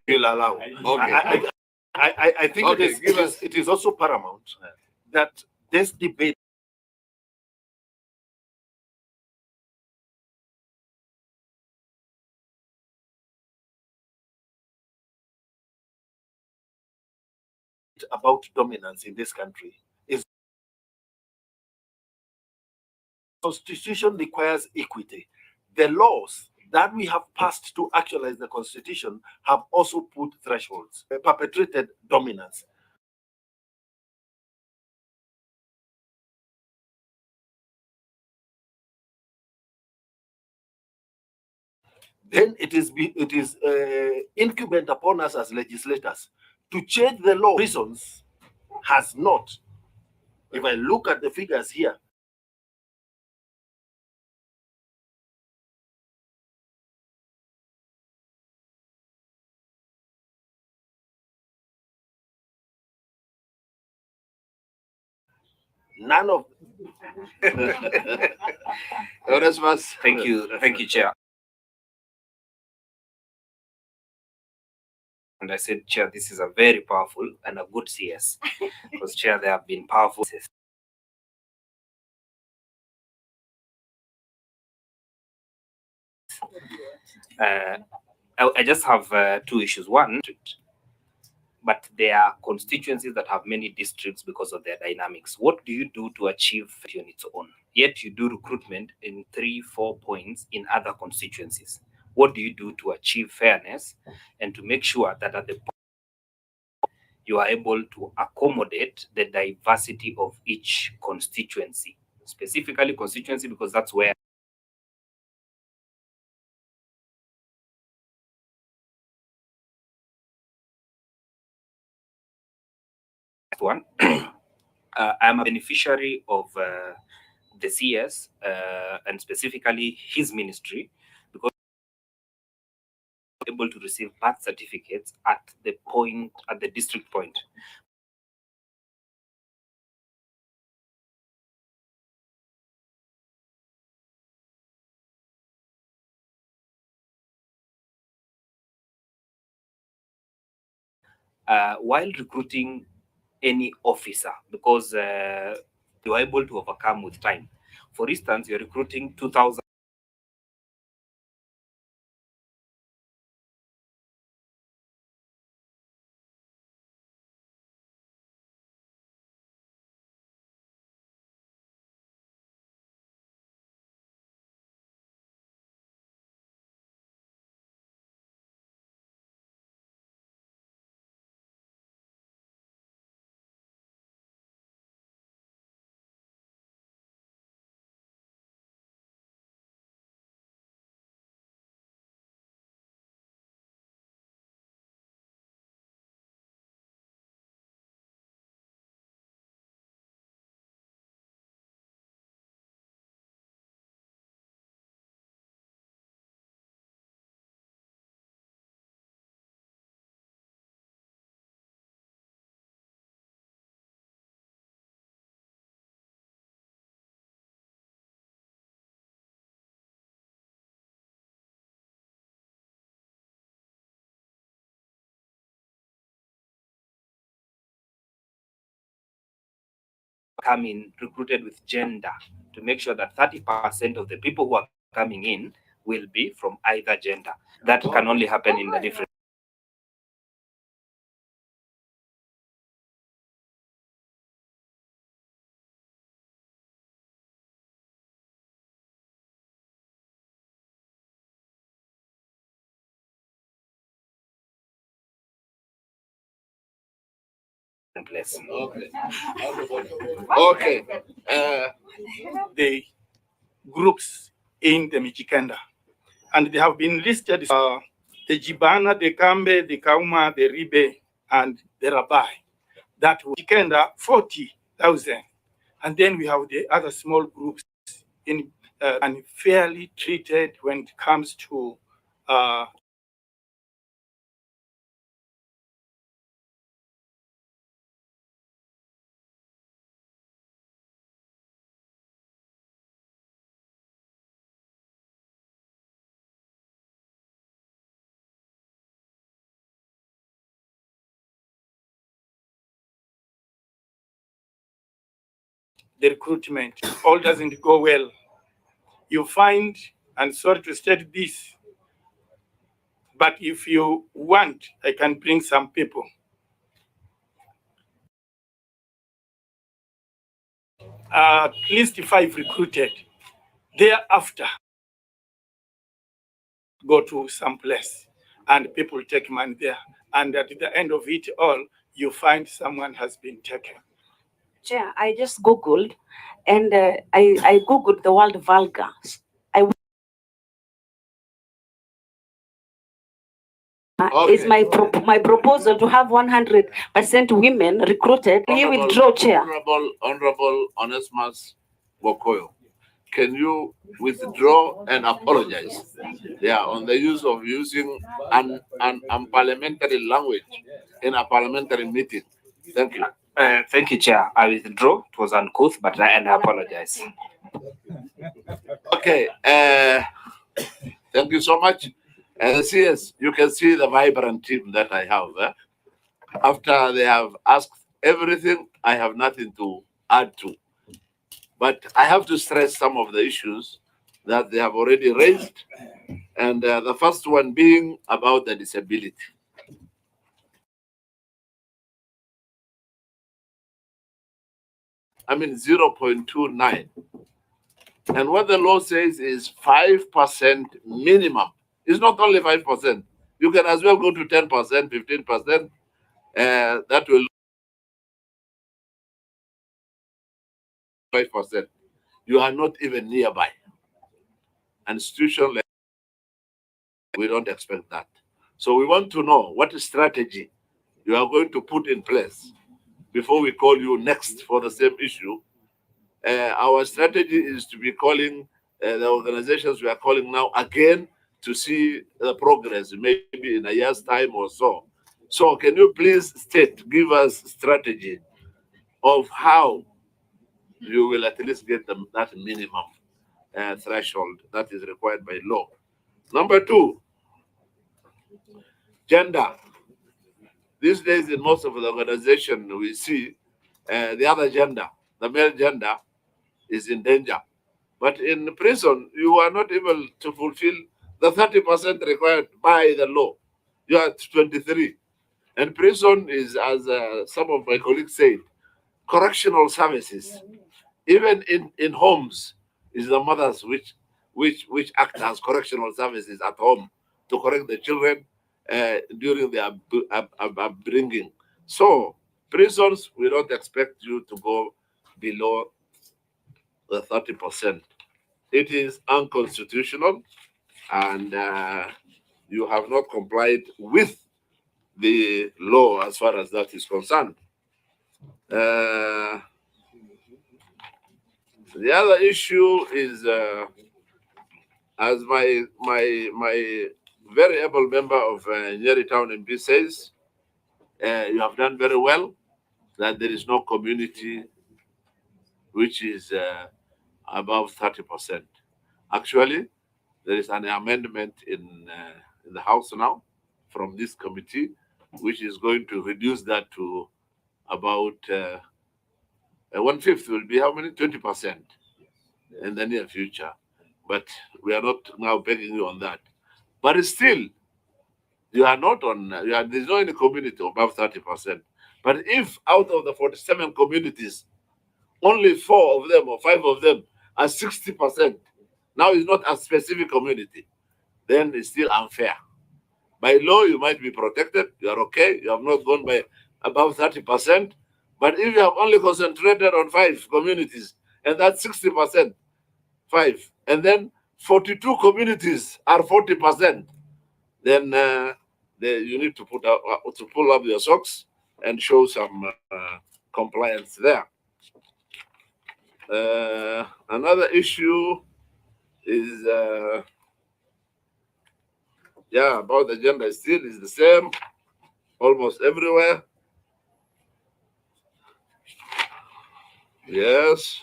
you'll allow. Okay. I think Okay, it is also paramount that this debate about dominance in this country is Constitution requires equity. The laws that we have passed to actualize the Constitution have also put thresholds, perpetrated dominance. Then it is incumbent upon us as legislators to change the law. Reasons has not. If I look at the figures here, none of Thank you, Chair. And I said, Chair, this is a very powerful and a good CS. Because, Chair, there have been powerful CSs. I just have 2 issues. One, but there are constituencies that have many districts because of their dynamics. What do you do to achieve on its own? Yet you do recruitment in 3-4 points in other constituencies. What do you do to achieve fairness and to make sure that at the you are able to accommodate the diversity of each constituency, specifically constituency, because that's where one. I'm a beneficiary of the CS and specifically his ministry, because able to receive birth certificates at the district point. While recruiting any officer, because you are able to overcome with time. For instance, you're recruiting 2,000 come in recruited with gender to make sure that 30% of the people who are coming in will be from either gender. That can only happen in the different. Place. Okay. Okay. The groups in the Mijikenda. And they have been listed the Jibana, the Kambe, the Kauma, the Ribe, and the Rabai. That was Mijikenda, 40,000. And then we have the other small groups in and fairly treated when it comes to the recruitment. All doesn't go well. You find, and sorry to state this, but if you want, I can bring some people. At least 5 recruited. Thereafter, go to some place and people take money there. And at the end of it all, you find someone has been taken. Chair, I just Googled and I Googled the word vulgar. Is my proposal to have 100% women recruited. Will you withdraw, Chair? Honorable Onesmus Bokoyo, can you withdraw and apologize? Yeah, on the use of using an unparliamentary language in a parliamentary meeting. Thank you. Thank you, Chair. I withdraw. It was uncouth, but I apologize. Okay. Thank you so much. CS, you can see the vibrant team that I have. After they have asked everything, I have nothing to add to. But I have to stress some of the issues that they have already raised. And the first one being about the disability. I mean, 0.29. And what the law says is 5% minimum. It's not only 5%. You can as well go to 10%, 15%. That will 5%. You are not even nearby. And institution, we don't expect that. So we want to know what strategy you are going to put in place before we call you next for the same issue. Our strategy is to be calling the organizations we are calling now again to see the progress, maybe in a year's time or so. So can you please give us strategy of how you will at least get that minimum threshold that is required by law. Number 2, gender. These days in most of the organization, we see the other gender, the male gender, is in danger. But in prison, you are not able to fulfill the 30% required by the law. You are 23. And prison is, as some of my colleagues said, correctional services. Even in homes, is the mothers which act as correctional services at home to correct the children during their upbringing. So prisons, we don't expect you to go below the 30%. It is unconstitutional, and you have not complied with the law as far as that is concerned. The other issue is, as my very able member of Nyeri Town MP says, you have done very well, that there is no community which is above 30%. Actually, there is an amendment in the House now from this committee, which is going to reduce that to about 1/5 will be how many? 20% in the near future. But we are not now begging you on that. But still, you are not on, there's no any community above 30%. But if out of the 47 communities, only 4 of them or 5 of them are 60%, now it's not a specific community, then it's still unfair. By law, you might be protected, you are okay, you have not gone by above 30%. But if you have only concentrated on 5 communities, and that's 60%, 5, and then 42 communities are 40%, then you need to pull up your socks and show some compliance there. Another issue is about the gender still is the same almost everywhere. Yes,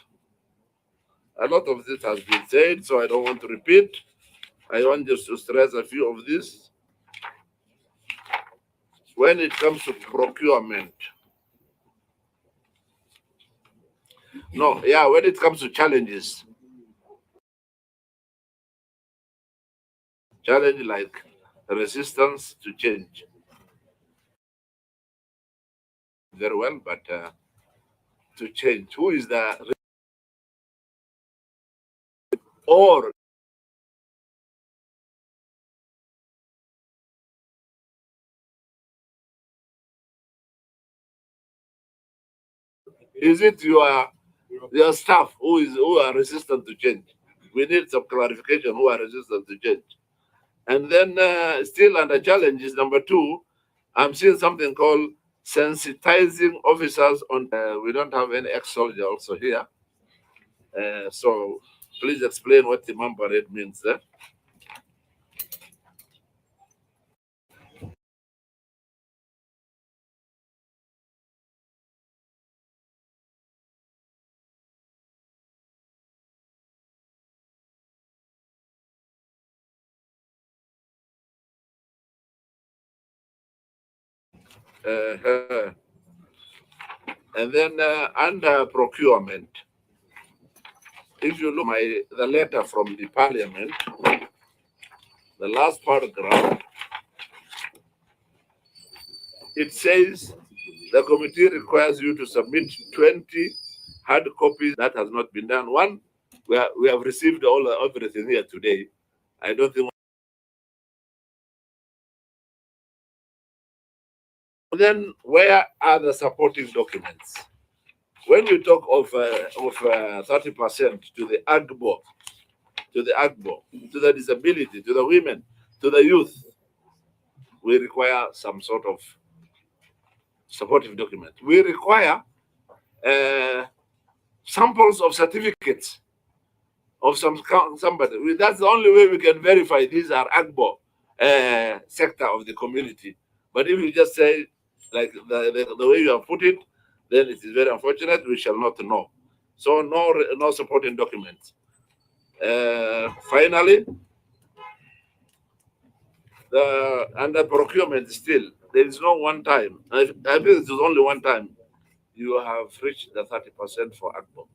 a lot of this has been said, so I don't want to repeat. I want just to stress a few of this. When it comes to procurement, when it comes to challenges, challenge like resistance to change. Very well, but to change, who is the or is it your staff who are resistant to change? We need some clarification who are resistant to change. And then still under challenges, number 2, I'm seeing something called sensitizing officers on. We don't have any ex-soldier also here. So please explain what Imam Parade means there. And then under procurement, if you look the letter from the parliament, the last paragraph, it says the committee requires you to submit 20 hard copies. That has not been done. One, we have received everything here today. I don't think. Then where are the supporting documents? When we talk of 30% to the AGBO, to the disability, to the women, to the youth, we require some sort of supportive document. We require samples of certificates of somebody. That's the only way we can verify these are AGBO sector of the community. But if you just say, like the way you have put it, then it is very unfortunate. We shall not know. So no supporting documents. Finally, under procurement still, there is no one time. I think it is only one time you have reached the 30% for AGBO.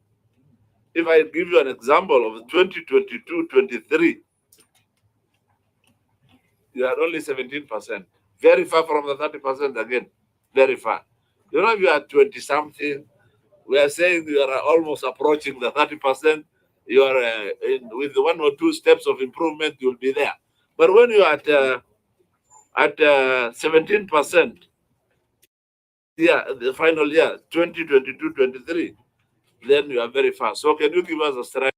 If I give you an example of 2022-23, you are only 17%. Very far from the 30% again. Very far. If you are 20-something, we are saying you are almost approaching the 30%. You are with 1 or 2 steps of improvement, you will be there. But when you are at 17%, the final year, 2022-23, then you are very fast. So can you give us a strategy?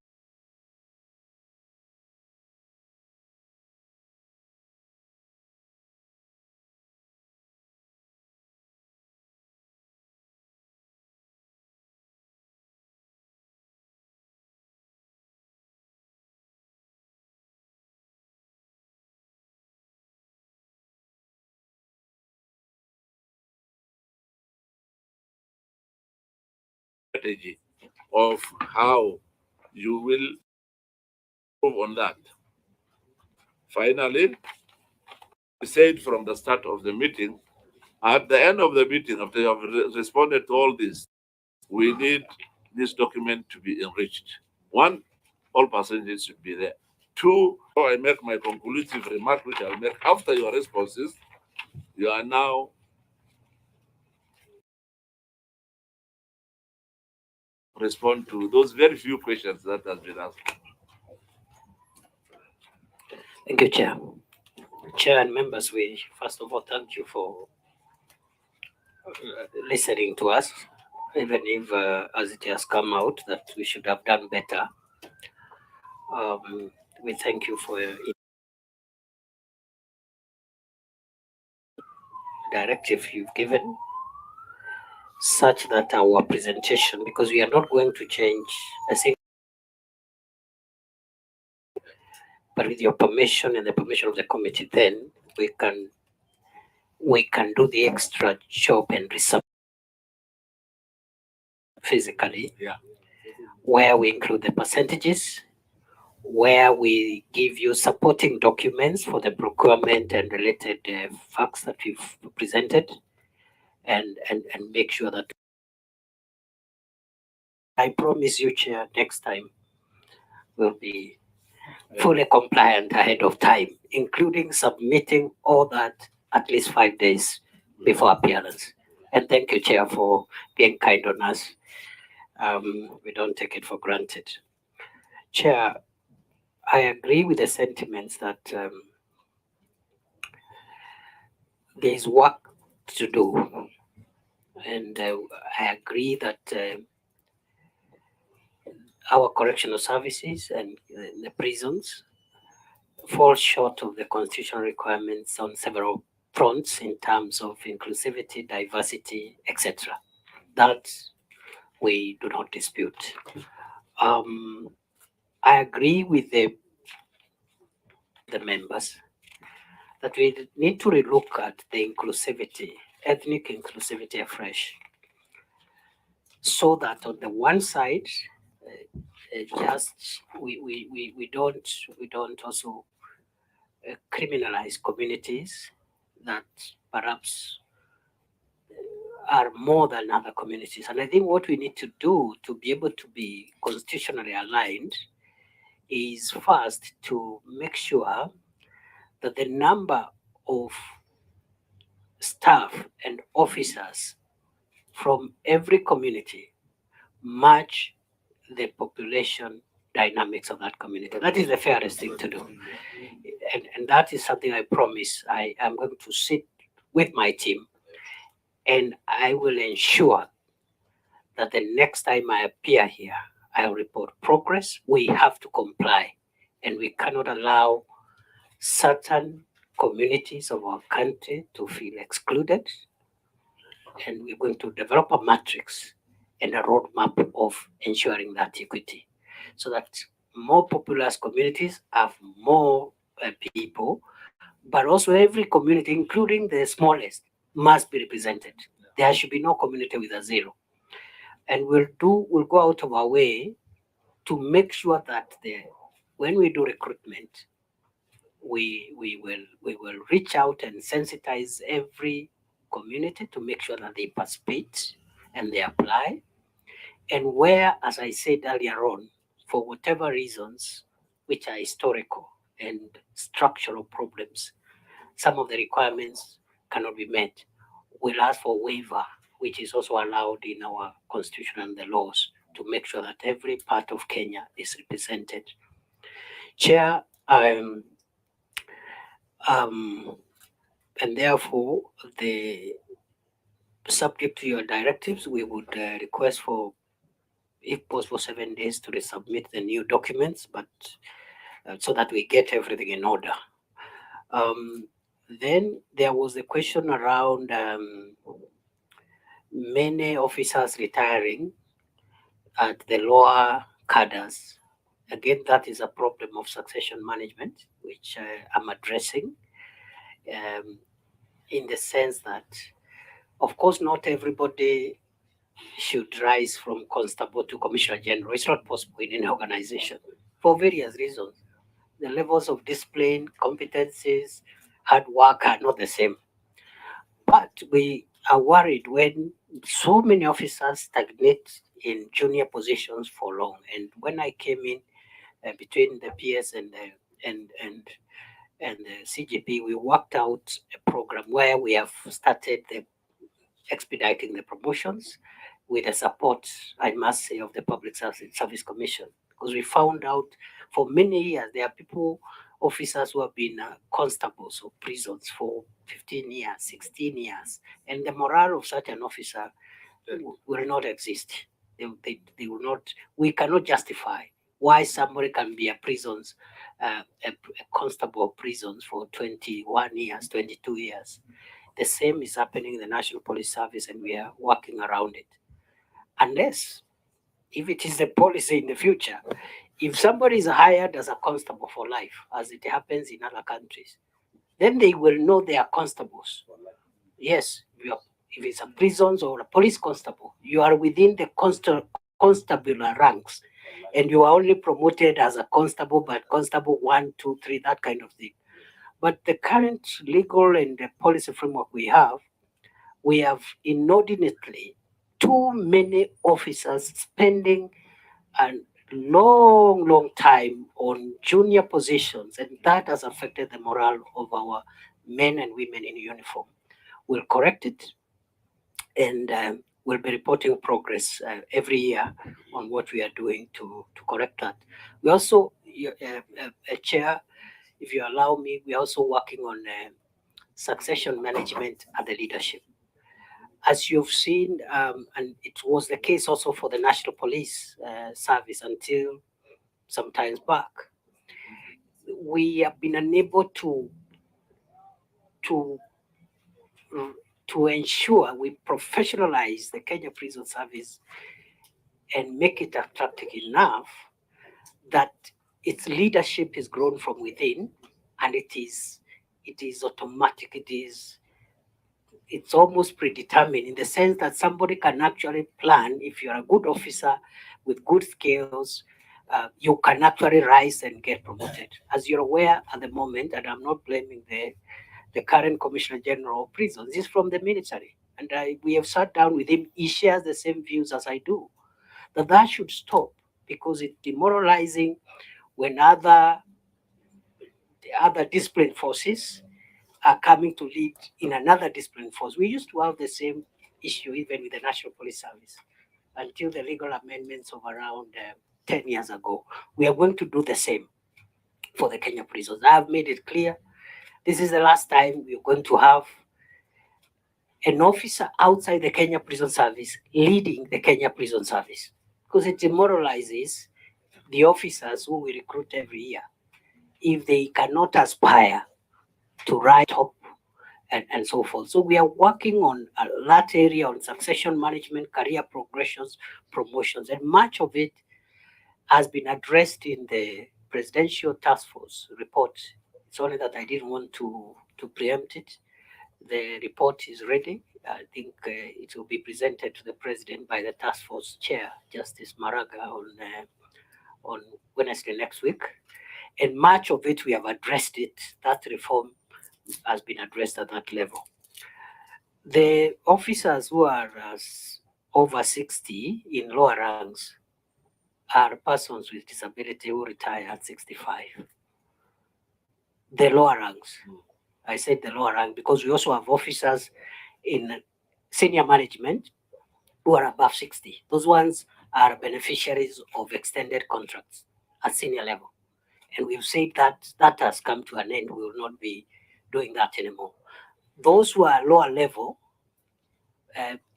Strategy of how you will move on that. Finally, we said from the start of the meeting, at the end of the meeting, after you have responded to all this, we need this document to be enriched. One, all percentages should be there. Two, I make my conclusive remark, which I'll make after your responses. You are now respond to those very few questions that has been asked. Thank you, Chair. Chair and members, we first of all thank you for listening to us, even if, as it has come out, that we should have done better. We thank you for your directive you've given, such that our presentation, because we are not going to change a single, but with your permission and the permission of the committee, then we can do the extra job and resubmit physically, where we include the percentages, where we give you supporting documents for the procurement and related facts that we've presented, and make sure that I promise you, Chair, next time we'll be fully compliant ahead of time, including submitting all that at least 5 days before appearance. And thank you, Chair, for being kind on us. We don't take it for granted. Chair, I agree with the sentiments that there is work to do. And I agree that our correctional services and the prisons fall short of the constitutional requirements on several fronts in terms of inclusivity, diversity, etc. That we do not dispute. I agree with the members that we need to relook at the inclusivity, ethnic inclusivity afresh, so that on the one side, just we don't also criminalize communities that perhaps are more than other communities. And I think what we need to do to be able to be constitutionally aligned is first to make sure that the number of staff and officers from every community match the population dynamics of that community. That is the fairest thing to do. And that is something I promise I am going to sit with my team, and I will ensure that the next time I appear here, I'll report progress. We have to comply, and we cannot allow certain communities of our country to feel excluded. And we're going to develop a matrix and a roadmap of ensuring that equity, so that more populous communities have more people, but also every community, including the smallest, must be represented. There should be no community with a zero. And we'll go out of our way to make sure that when we do recruitment, we will reach out and sensitize every community to make sure that they participate and they apply. And where, as I said earlier on, for whatever reasons, which are historical and structural problems, some of the requirements cannot be met, we'll ask for waiver, which is also allowed in our constitution and the laws, to make sure that every part of Kenya is represented. Chair, and therefore, subject to your directives, we would request for, if possible, 7 days to resubmit the new documents, but so that we get everything in order. Then there was a question around many officers retiring at the lower cadres. Again, that is a problem of succession management, which I'm addressing, in the sense that, of course, not everybody should rise from constable to commissioner general. It's not possible in any organization for various reasons. The levels of discipline, competencies, hard work are not the same. But we are worried when so many officers stagnate in junior positions for long. And when I came in between the PS and the CGP, we worked out a program where we have started expediting the promotions with the support, I must say, of the Public Service Commission, because we found out for many years there are people, officers who have been constables of prisons for 15 years, 16 years, and the morale of such an officer will not exist. They will not. We cannot justify why somebody can be a constable of prisons for 21 years, 22 years. The same is happening in the National Police Service, and we are working around it. Unless, if it is the policy in the future, if somebody is hired as a constable for life, as it happens in other countries, then they will know they are constables. Yes, if it's a prisons or a police constable, you are within the constabular ranks, and you are only promoted as a constable, but constable 1, 2, 3, that kind of thing. But the current legal and the policy framework we have inordinately too many officers spending a long time on junior positions, and that has affected the morale of our men and women in uniform. We'll correct it, and we'll be reporting progress every year on what we are doing to correct that. We also, Chair, if you allow me, we're also working on succession management at the leadership. As you've seen, and it was the case also for the National Police Service until some times back, we have been unable to ensure we professionalize the Kenya Prison Service and make it attractive enough that its leadership is grown from within, and it is automatic. It's almost predetermined in the sense that somebody can actually plan. If you're a good officer with good skills, you can actually rise and get promoted. As you're aware at the moment, and I'm not blaming the current Commissioner General of Prisons, he's from the military. And we have sat down with him. He shares the same views as I do, that should stop, because it's demoralizing when other discipline forces are coming to lead in another discipline force. We used to have the same issue even with the National Police Service until the legal amendments of around 10 years ago. We are going to do the same for the Kenya prisons. I have made it clear this is the last time we're going to have an officer outside the Kenya Prison Service leading the Kenya Prison Service, because it demoralizes the officers who we recruit every year if they cannot aspire to rise up and so forth. So we are working on that area on succession management, career progressions, promotions, and much of it has been addressed in the Presidential Task Force report. It's only that I didn't want to preempt it. The report is ready. I think it will be presented to the President by the Task Force Chair, Justice Maraga, on Wednesday next week. And much of it, we have addressed it. That reform has been addressed at that level. The officers who are over 60 in lower ranks are persons with disability who retire at 65. The lower ranks. I said the lower rank because we also have officers in senior management who are above 60. Those ones are beneficiaries of extended contracts at senior level. And we've said that has come to an end. We will not be doing that anymore. Those who are lower level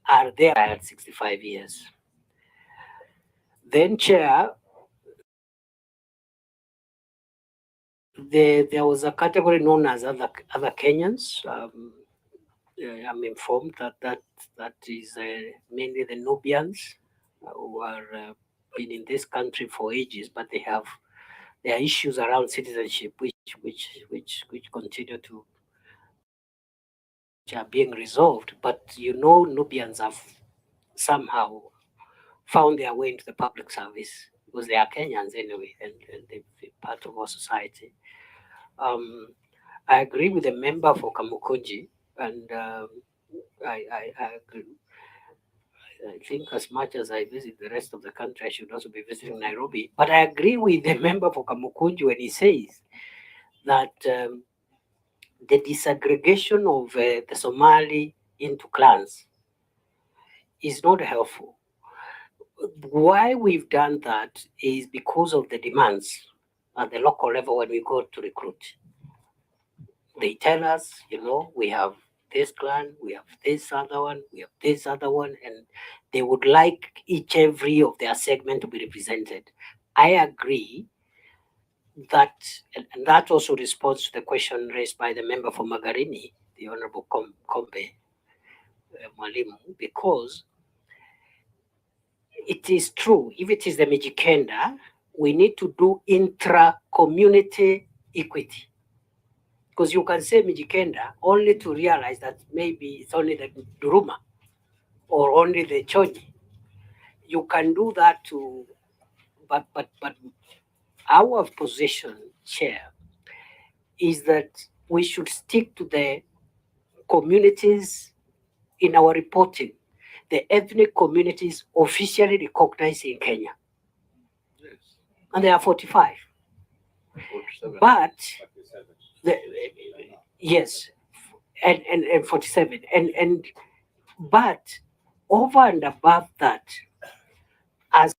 are there at 65 years. Then, Chair, there was a category known as other Kenyans. I'm informed that is mainly the Nubians who are been in this country for ages, but there are issues around citizenship which continue to are being resolved. But Nubians have somehow found their way into the public service because they are Kenyans anyway, and they're part of our society. I agree with the member for Kamukunji, and I agree. I think as much as I visit the rest of the country, I should also be visiting Nairobi. But I agree with the member for Kamukunji when he says that the disaggregation of the Somali into clans is not helpful. Why we've done that is because of the demands at the local level when we go to recruit. They tell us, we have this clan, we have this other one, we have this other one, and they would like every of their segment to be represented. I agree that, and that also responds to the question raised by the member for Magarini, the Honorable Kombe Mwalimu, because it is true, if it is the Mijikenda, we need to do intra-community equity. Because you can say Mijikenda only to realize that maybe it's only the Duruma or only the Chonyi. You can do that too, but our position, Chair, is that we should stick to the communities in our reporting, the ethnic communities officially recognized in Kenya. Yes. And there are 45. 47. But, yes, and 47. But over and above that, as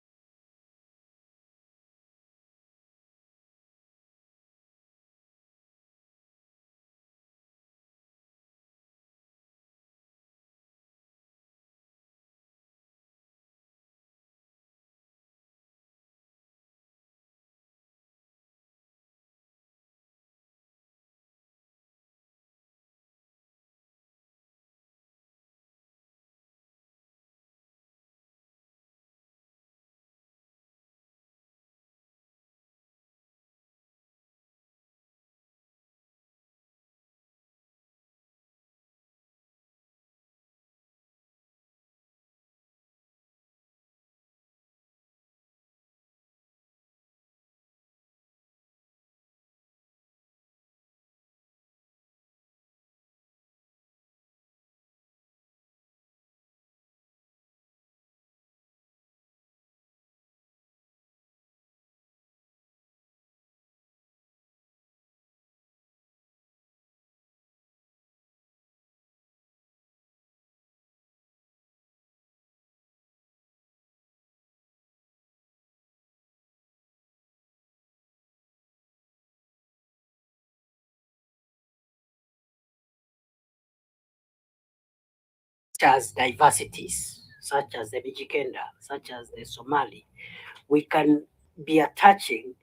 as diversities, such as the Mijikenda, such as the Somali, we can be attaching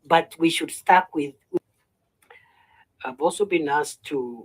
but we should start with. I've also been asked to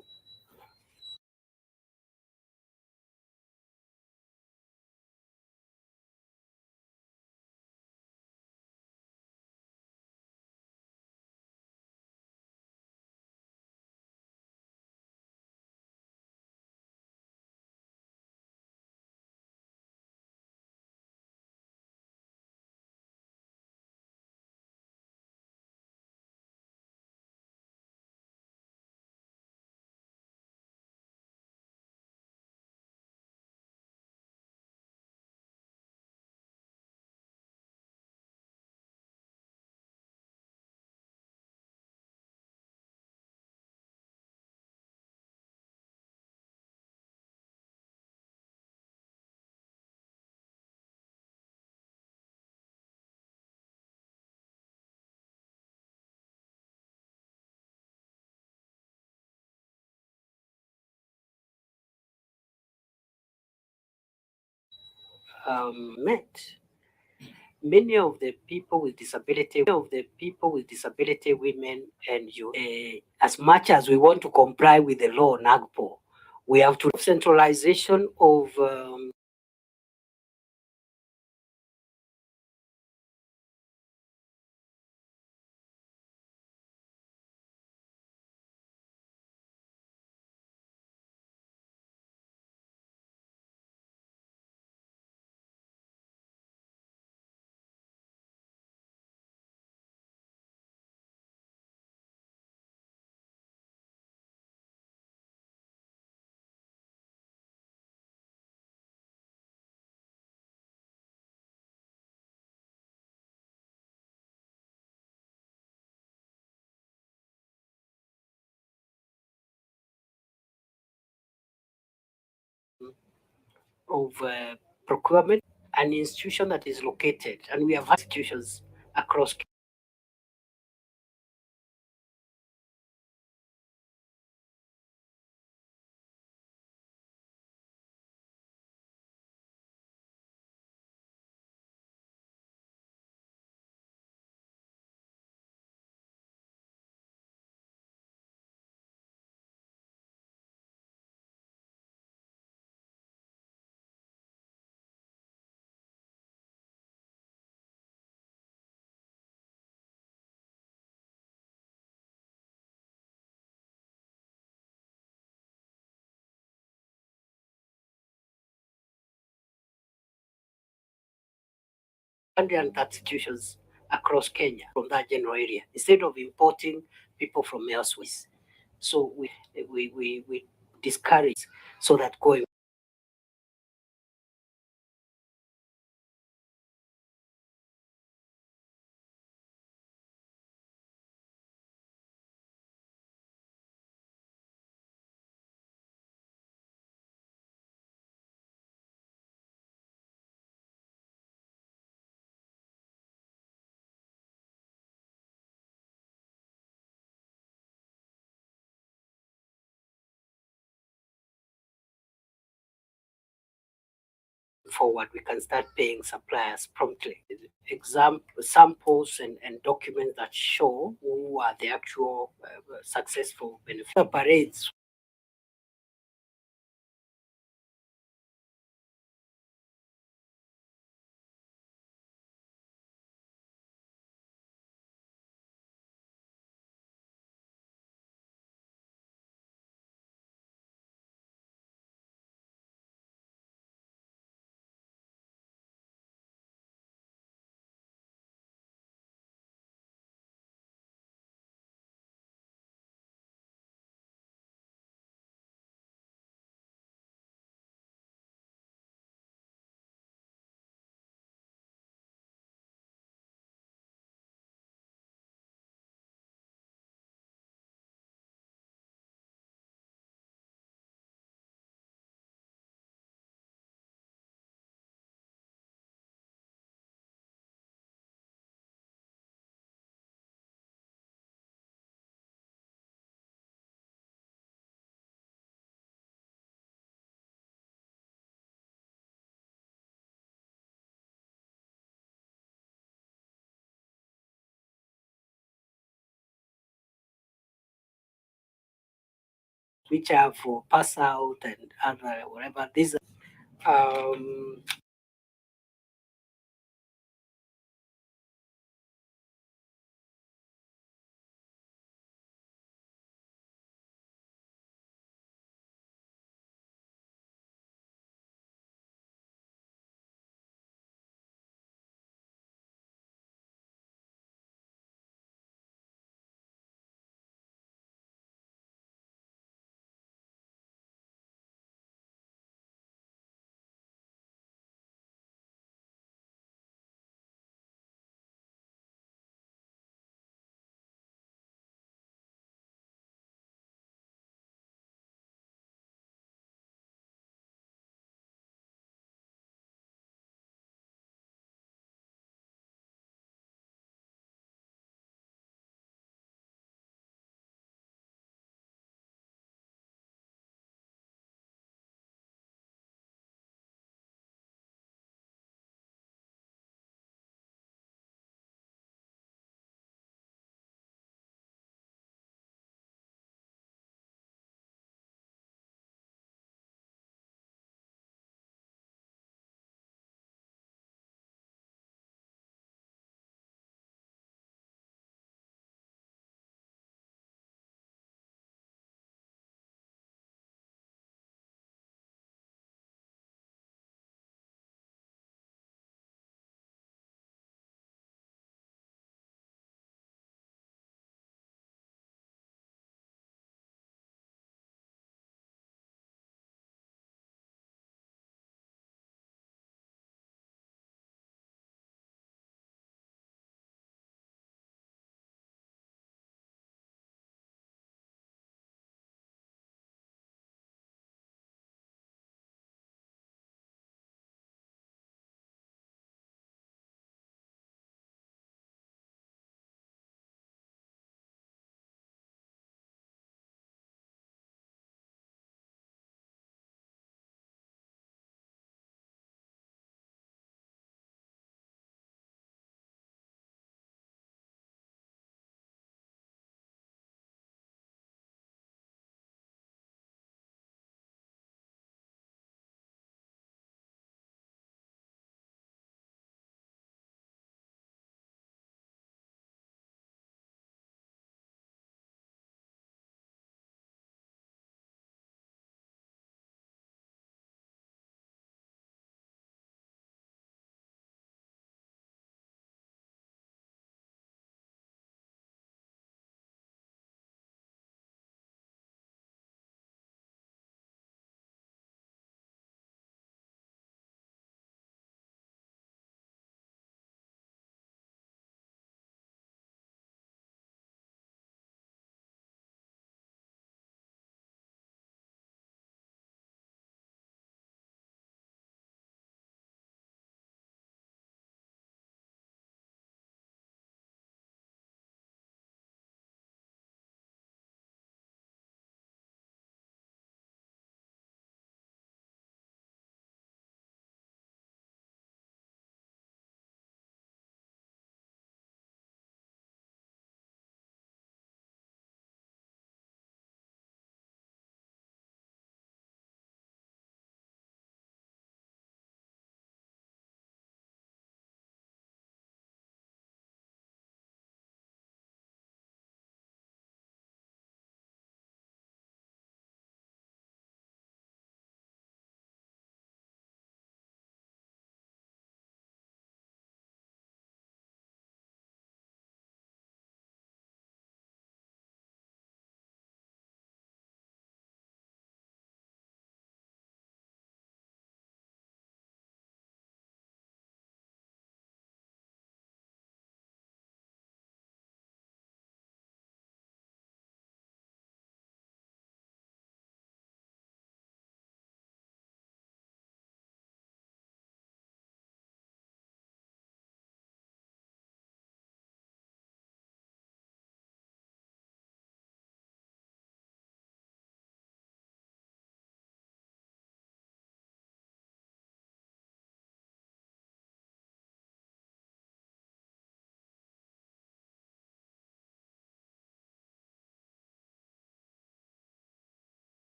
met. Many of the people with disability, women and you, as much as we want to comply with the law, NAGPO, we have to centralization of procurement, an institution that is located, and we have institutions across institutions across Kenya from that general area, instead of importing people from elsewhere. So we discourage so that going forward, we can start paying suppliers promptly. Samples and documents that show who are the actual successful beneficiaries. Parades which are for pass out and other whatever. These